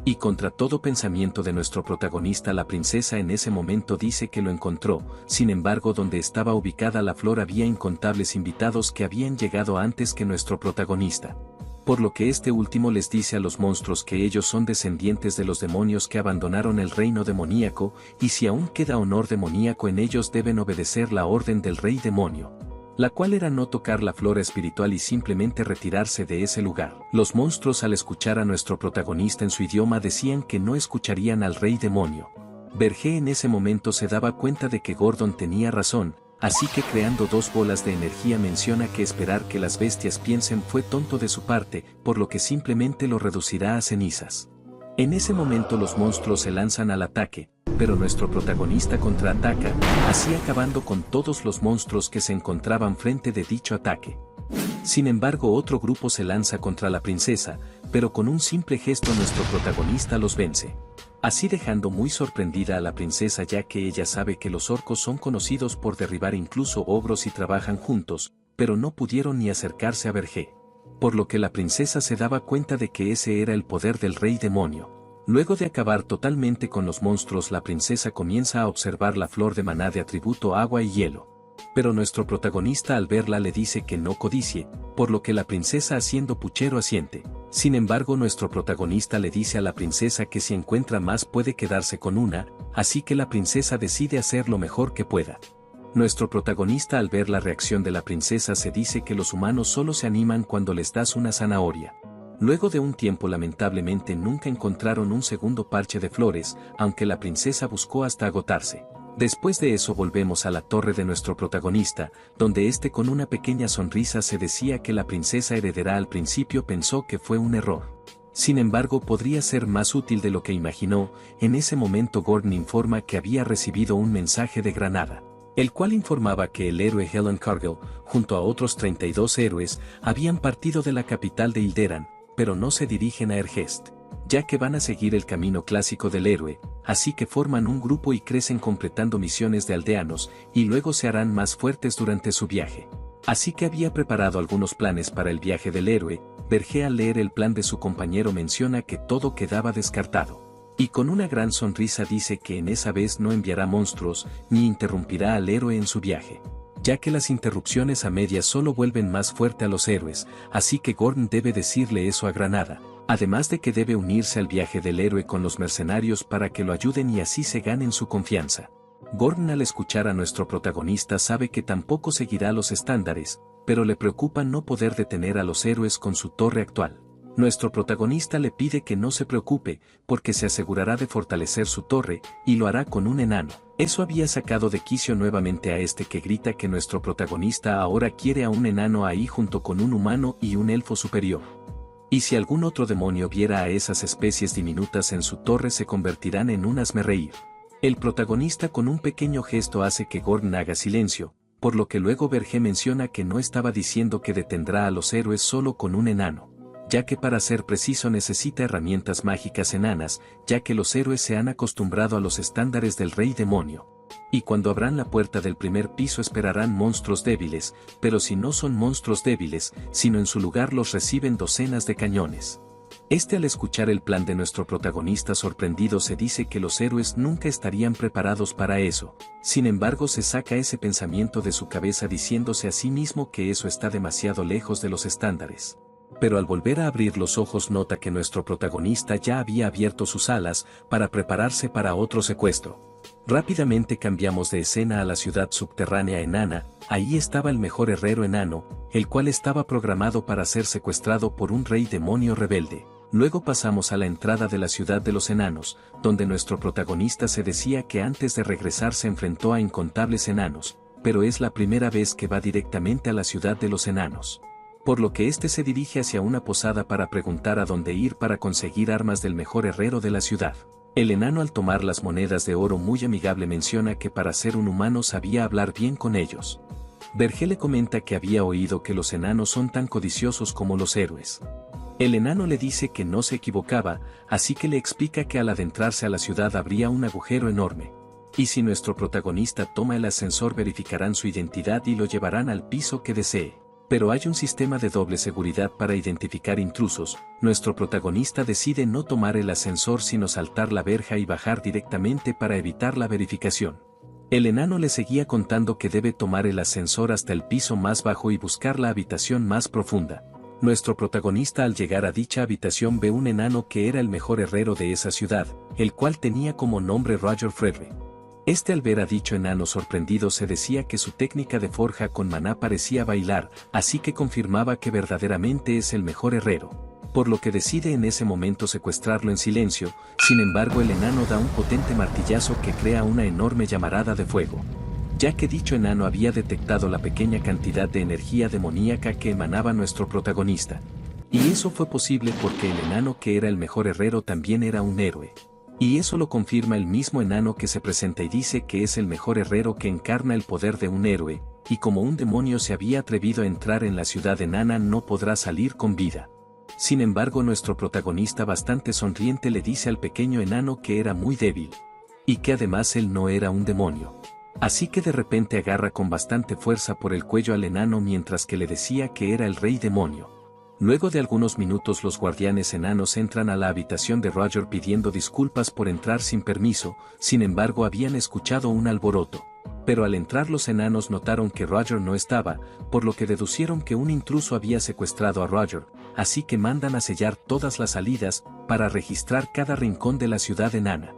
Y contra todo pensamiento de nuestro protagonista, la princesa en ese momento dice que lo encontró. Sin embargo, donde estaba ubicada la flor había incontables invitados que habían llegado antes que nuestro protagonista. Por lo que este último les dice a los monstruos que ellos son descendientes de los demonios que abandonaron el reino demoníaco, y si aún queda honor demoníaco en ellos deben obedecer la orden del rey demonio, la cual era no tocar la flora espiritual y simplemente retirarse de ese lugar. Los monstruos, al escuchar a nuestro protagonista en su idioma, decían que no escucharían al rey demonio. Vergé en ese momento se daba cuenta de que Gordon tenía razón, así que creando dos bolas de energía menciona que esperar que las bestias piensen fue tonto de su parte, por lo que simplemente lo reducirá a cenizas. En ese momento los monstruos se lanzan al ataque, pero nuestro protagonista contraataca, así acabando con todos los monstruos que se encontraban frente de dicho ataque. Sin embargo, otro grupo se lanza contra la princesa, pero con un simple gesto nuestro protagonista los vence. Así dejando muy sorprendida a la princesa, ya que ella sabe que los orcos son conocidos por derribar incluso ogros y trabajan juntos, pero no pudieron ni acercarse a Vergé. Por lo que la princesa se daba cuenta de que ese era el poder del rey demonio. Luego de acabar totalmente con los monstruos, la princesa comienza a observar la flor de maná de atributo agua y hielo. Pero nuestro protagonista al verla le dice que no codicie, por lo que la princesa haciendo puchero asiente. Sin embargo, nuestro protagonista le dice a la princesa que si encuentra más puede quedarse con una, así que la princesa decide hacer lo mejor que pueda. Nuestro protagonista al ver la reacción de la princesa se dice que los humanos solo se animan cuando les das una zanahoria. Luego de un tiempo lamentablemente nunca encontraron un segundo parche de flores, aunque la princesa buscó hasta agotarse. Después de eso volvemos a la torre de nuestro protagonista, donde este con una pequeña sonrisa se decía que la princesa heredará. Al principio pensó que fue un error. Sin embargo, podría ser más útil de lo que imaginó. En ese momento Gordon informa que había recibido un mensaje de Granada, el cual informaba que el héroe Helen Cargill, junto a otros 32 héroes, habían partido de la capital de Ilderan, pero no se dirigen a Ergest, ya que van a seguir el camino clásico del héroe, así que forman un grupo y crecen completando misiones de aldeanos, y luego se harán más fuertes durante su viaje. Así que había preparado algunos planes para el viaje del héroe. Vergé al leer el plan de su compañero menciona que todo quedaba descartado. Y con una gran sonrisa dice que en esa vez no enviará monstruos, ni interrumpirá al héroe en su viaje, ya que las interrupciones a medias solo vuelven más fuerte a los héroes, así que Gordon debe decirle eso a Granada, además de que debe unirse al viaje del héroe con los mercenarios para que lo ayuden y así se ganen su confianza. Gordon al escuchar a nuestro protagonista sabe que tampoco seguirá los estándares, pero le preocupa no poder detener a los héroes con su torre actual. Nuestro protagonista le pide que no se preocupe, porque se asegurará de fortalecer su torre, y lo hará con un enano. Eso había sacado de quicio nuevamente a este, que grita que nuestro protagonista ahora quiere a un enano ahí junto con un humano y un elfo superior. Y si algún otro demonio viera a esas especies diminutas en su torre se convertirán en un hazmerreír. El protagonista con un pequeño gesto hace que Gordon haga silencio, por lo que luego Vergé menciona que no estaba diciendo que detendrá a los héroes solo con un enano, ya que para ser preciso necesita herramientas mágicas enanas, ya que los héroes se han acostumbrado a los estándares del rey demonio. Y cuando abran la puerta del primer piso esperarán monstruos débiles, pero si no son monstruos débiles, sino en su lugar los reciben docenas de cañones. Al escuchar el plan de nuestro protagonista sorprendido se dice que los héroes nunca estarían preparados para eso. Sin embargo se saca ese pensamiento de su cabeza diciéndose a sí mismo que eso está demasiado lejos de los estándares. Pero al volver a abrir los ojos nota que nuestro protagonista ya había abierto sus alas para prepararse para otro secuestro. Rápidamente cambiamos de escena a la ciudad subterránea enana. Ahí estaba el mejor herrero enano, el cual estaba programado para ser secuestrado por un rey demonio rebelde. Luego pasamos a la entrada de la ciudad de los enanos, donde nuestro protagonista se decía que antes de regresar se enfrentó a incontables enanos, pero es la primera vez que va directamente a la ciudad de los enanos. Por lo que este se dirige hacia una posada para preguntar a dónde ir para conseguir armas del mejor herrero de la ciudad. El enano al tomar las monedas de oro muy amigable menciona que para ser un humano sabía hablar bien con ellos. Vergé le comenta que había oído que los enanos son tan codiciosos como los héroes. El enano le dice que no se equivocaba, así que le explica que al adentrarse a la ciudad habría un agujero enorme. Y si nuestro protagonista toma el ascensor verificarán su identidad y lo llevarán al piso que desee. Pero hay un sistema de doble seguridad para identificar intrusos. Nuestro protagonista decide no tomar el ascensor sino saltar la verja y bajar directamente para evitar la verificación. El enano le seguía contando que debe tomar el ascensor hasta el piso más bajo y buscar la habitación más profunda. Nuestro protagonista al llegar a dicha habitación ve un enano que era el mejor herrero de esa ciudad, el cual tenía como nombre Roger Frederick. Al ver a dicho enano sorprendido se decía que su técnica de forja con maná parecía bailar, así que confirmaba que verdaderamente es el mejor herrero. Por lo que decide en ese momento secuestrarlo en silencio, sin embargo el enano da un potente martillazo que crea una enorme llamarada de fuego. Ya que dicho enano había detectado la pequeña cantidad de energía demoníaca que emanaba nuestro protagonista. Y eso fue posible porque el enano que era el mejor herrero también era un héroe. Y eso lo confirma el mismo enano que se presenta y dice que es el mejor herrero que encarna el poder de un héroe, y como un demonio se había atrevido a entrar en la ciudad enana no podrá salir con vida. Sin embargo nuestro protagonista bastante sonriente le dice al pequeño enano que era muy débil. Y que además él no era un demonio. Así que de repente agarra con bastante fuerza por el cuello al enano mientras que le decía que era el rey demonio. Luego de algunos minutos los guardianes enanos entran a la habitación de Roger pidiendo disculpas por entrar sin permiso, sin embargo habían escuchado un alboroto. Pero al entrar los enanos notaron que Roger no estaba, por lo que deducieron que un intruso había secuestrado a Roger, así que mandan a sellar todas las salidas, para registrar cada rincón de la ciudad enana.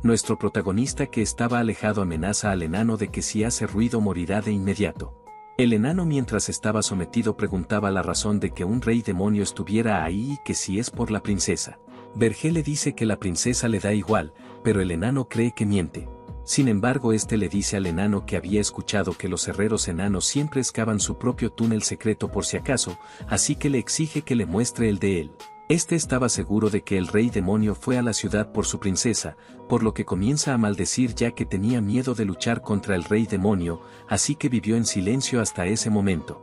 Nuestro protagonista que estaba alejado amenaza al enano de que si hace ruido morirá de inmediato. El enano mientras estaba sometido preguntaba la razón de que un rey demonio estuviera ahí y que si es por la princesa. Vergé le dice que la princesa le da igual, pero el enano cree que miente. Sin embargo le dice al enano que había escuchado que los herreros enanos siempre excavan su propio túnel secreto por si acaso, así que le exige que le muestre el de él. Estaba seguro de que el rey demonio fue a la ciudad por su princesa, por lo que comienza a maldecir ya que tenía miedo de luchar contra el rey demonio, así que vivió en silencio hasta ese momento.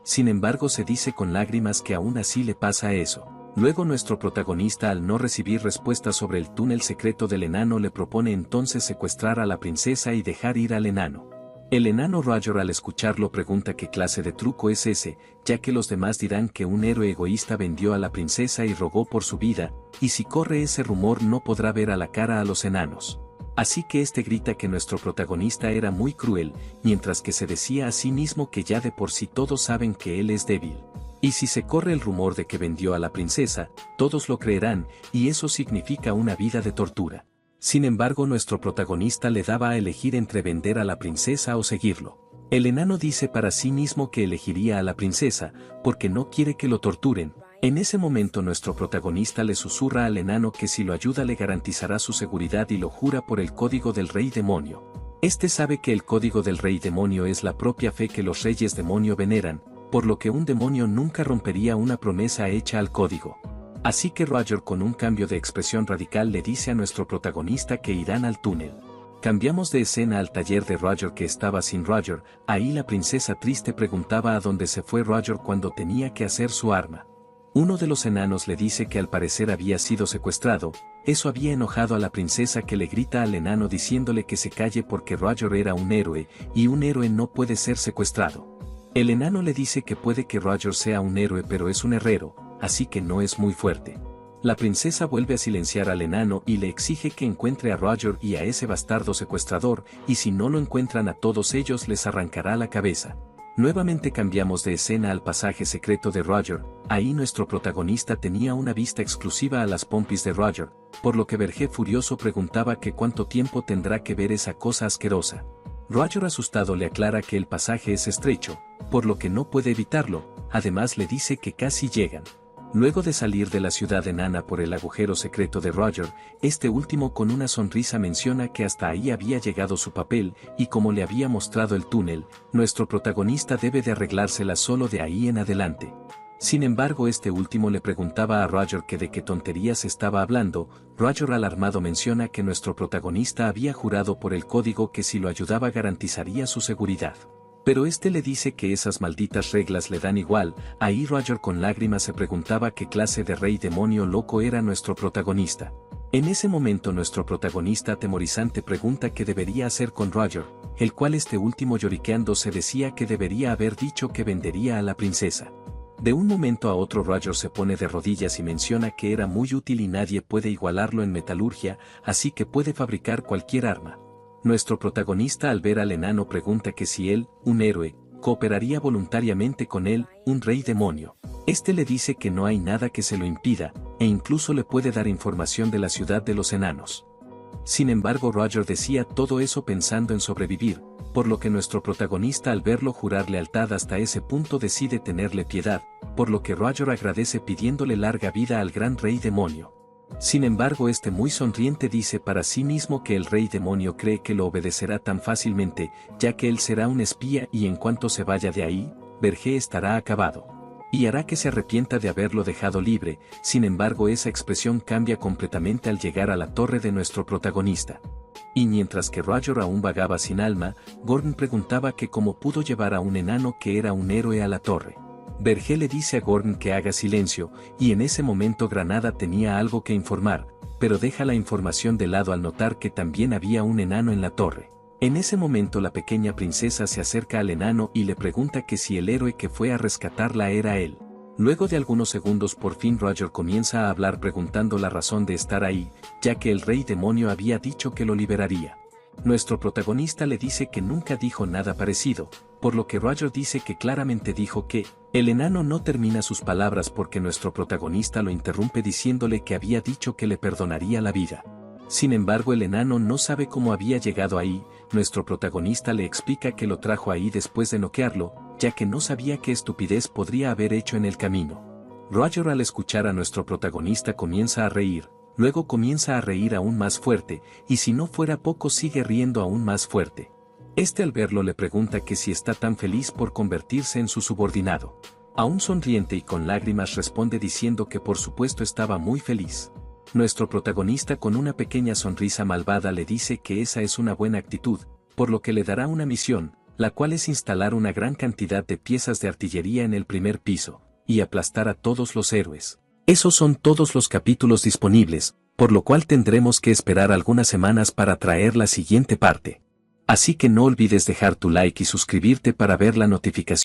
Sin embargo se dice con lágrimas que aún así le pasa eso. Luego nuestro protagonista al no recibir respuesta sobre el túnel secreto del enano le propone entonces secuestrar a la princesa y dejar ir al enano. El enano Roger al escucharlo pregunta qué clase de truco es ese, ya que los demás dirán que un héroe egoísta vendió a la princesa y rogó por su vida, y si corre ese rumor no podrá ver a la cara a los enanos. Así que grita que nuestro protagonista era muy cruel, mientras que se decía a sí mismo que ya de por sí todos saben que él es débil. Y si se corre el rumor de que vendió a la princesa, todos lo creerán, y eso significa una vida de tortura. Sin embargo nuestro protagonista le daba a elegir entre vender a la princesa o seguirlo. El enano dice para sí mismo que elegiría a la princesa, porque no quiere que lo torturen. En ese momento nuestro protagonista le susurra al enano que si lo ayuda le garantizará su seguridad y lo jura por el código del rey demonio. Sabe que el código del rey demonio es la propia fe que los reyes demonio veneran, por lo que un demonio nunca rompería una promesa hecha al código. Así que Roger con un cambio de expresión radical le dice a nuestro protagonista que irán al túnel. Cambiamos de escena al taller de Roger que estaba sin Roger, ahí la princesa triste preguntaba a dónde se fue Roger cuando tenía que hacer su arma. Uno de los enanos le dice que al parecer había sido secuestrado, eso había enojado a la princesa que le grita al enano diciéndole que se calle porque Roger era un héroe, y un héroe no puede ser secuestrado. El enano le dice que puede que Roger sea un héroe pero es un herrero, así que no es muy fuerte. La princesa vuelve a silenciar al enano y le exige que encuentre a Roger y a ese bastardo secuestrador, y si no lo encuentran a todos ellos les arrancará la cabeza. Nuevamente cambiamos de escena al pasaje secreto de Roger. Ahí nuestro protagonista tenía una vista exclusiva a las pompis de Roger, por lo que Vergé furioso preguntaba que cuánto tiempo tendrá que ver esa cosa asquerosa. Roger asustado le aclara que el pasaje es estrecho, por lo que no puede evitarlo, además le dice que casi llegan. Luego de salir de la ciudad enana por el agujero secreto de Roger, este último con una sonrisa menciona que hasta ahí había llegado su papel, y como le había mostrado el túnel, nuestro protagonista debe de arreglársela solo de ahí en adelante. Sin embargo, este último le preguntaba a Roger que de qué tonterías estaba hablando. Roger alarmado menciona que nuestro protagonista había jurado por el código que si lo ayudaba garantizaría su seguridad. Pero este le dice que esas malditas reglas le dan igual. Ahí Roger con lágrimas se preguntaba qué clase de rey demonio loco era nuestro protagonista. En ese momento nuestro protagonista atemorizante pregunta qué debería hacer con Roger, el cual este último lloriqueando se decía que debería haber dicho que vendería a la princesa. De un momento a otro Roger se pone de rodillas y menciona que era muy útil y nadie puede igualarlo en metalurgia, así que puede fabricar cualquier arma. Nuestro protagonista al ver al enano pregunta que si él, un héroe, cooperaría voluntariamente con él, un rey demonio. Este le dice que no hay nada que se lo impida, e incluso le puede dar información de la ciudad de los enanos. Sin embargo, Roger decía todo eso pensando en sobrevivir, por lo que nuestro protagonista al verlo jurar lealtad hasta ese punto decide tenerle piedad, por lo que Roger agradece pidiéndole larga vida al gran rey demonio. Sin embargo, este muy sonriente dice para sí mismo que el rey demonio cree que lo obedecerá tan fácilmente, ya que él será un espía y en cuanto se vaya de ahí, Vergé estará acabado. Y hará que se arrepienta de haberlo dejado libre. Sin embargo, esa expresión cambia completamente al llegar a la torre de nuestro protagonista. Y mientras que Roger aún vagaba sin alma, Gordon preguntaba que cómo pudo llevar a un enano que era un héroe a la torre. Vergé le dice a Gordon que haga silencio, y en ese momento Granada tenía algo que informar, pero deja la información de lado al notar que también había un enano en la torre. En ese momento la pequeña princesa se acerca al enano y le pregunta que si el héroe que fue a rescatarla era él. Luego de algunos segundos por fin Roger comienza a hablar preguntando la razón de estar ahí, ya que el rey demonio había dicho que lo liberaría. Nuestro protagonista le dice que nunca dijo nada parecido, por lo que Roger dice que claramente dijo que, el enano no termina sus palabras porque nuestro protagonista lo interrumpe diciéndole que había dicho que le perdonaría la vida. Sin embargo, el enano no sabe cómo había llegado ahí. Nuestro protagonista le explica que lo trajo ahí después de noquearlo, ya que no sabía qué estupidez podría haber hecho en el camino. Roger al escuchar a nuestro protagonista comienza a reír, luego comienza a reír aún más fuerte, y si no fuera poco sigue riendo aún más fuerte. Este al verlo le pregunta que si está tan feliz por convertirse en su subordinado. Aún sonriente y con lágrimas responde diciendo que por supuesto estaba muy feliz. Nuestro protagonista con una pequeña sonrisa malvada le dice que esa es una buena actitud, por lo que le dará una misión, la cual es instalar una gran cantidad de piezas de artillería en el primer piso, y aplastar a todos los héroes. Esos son todos los capítulos disponibles, por lo cual tendremos que esperar algunas semanas para traer la siguiente parte. Así que no olvides dejar tu like y suscribirte para ver la notificación.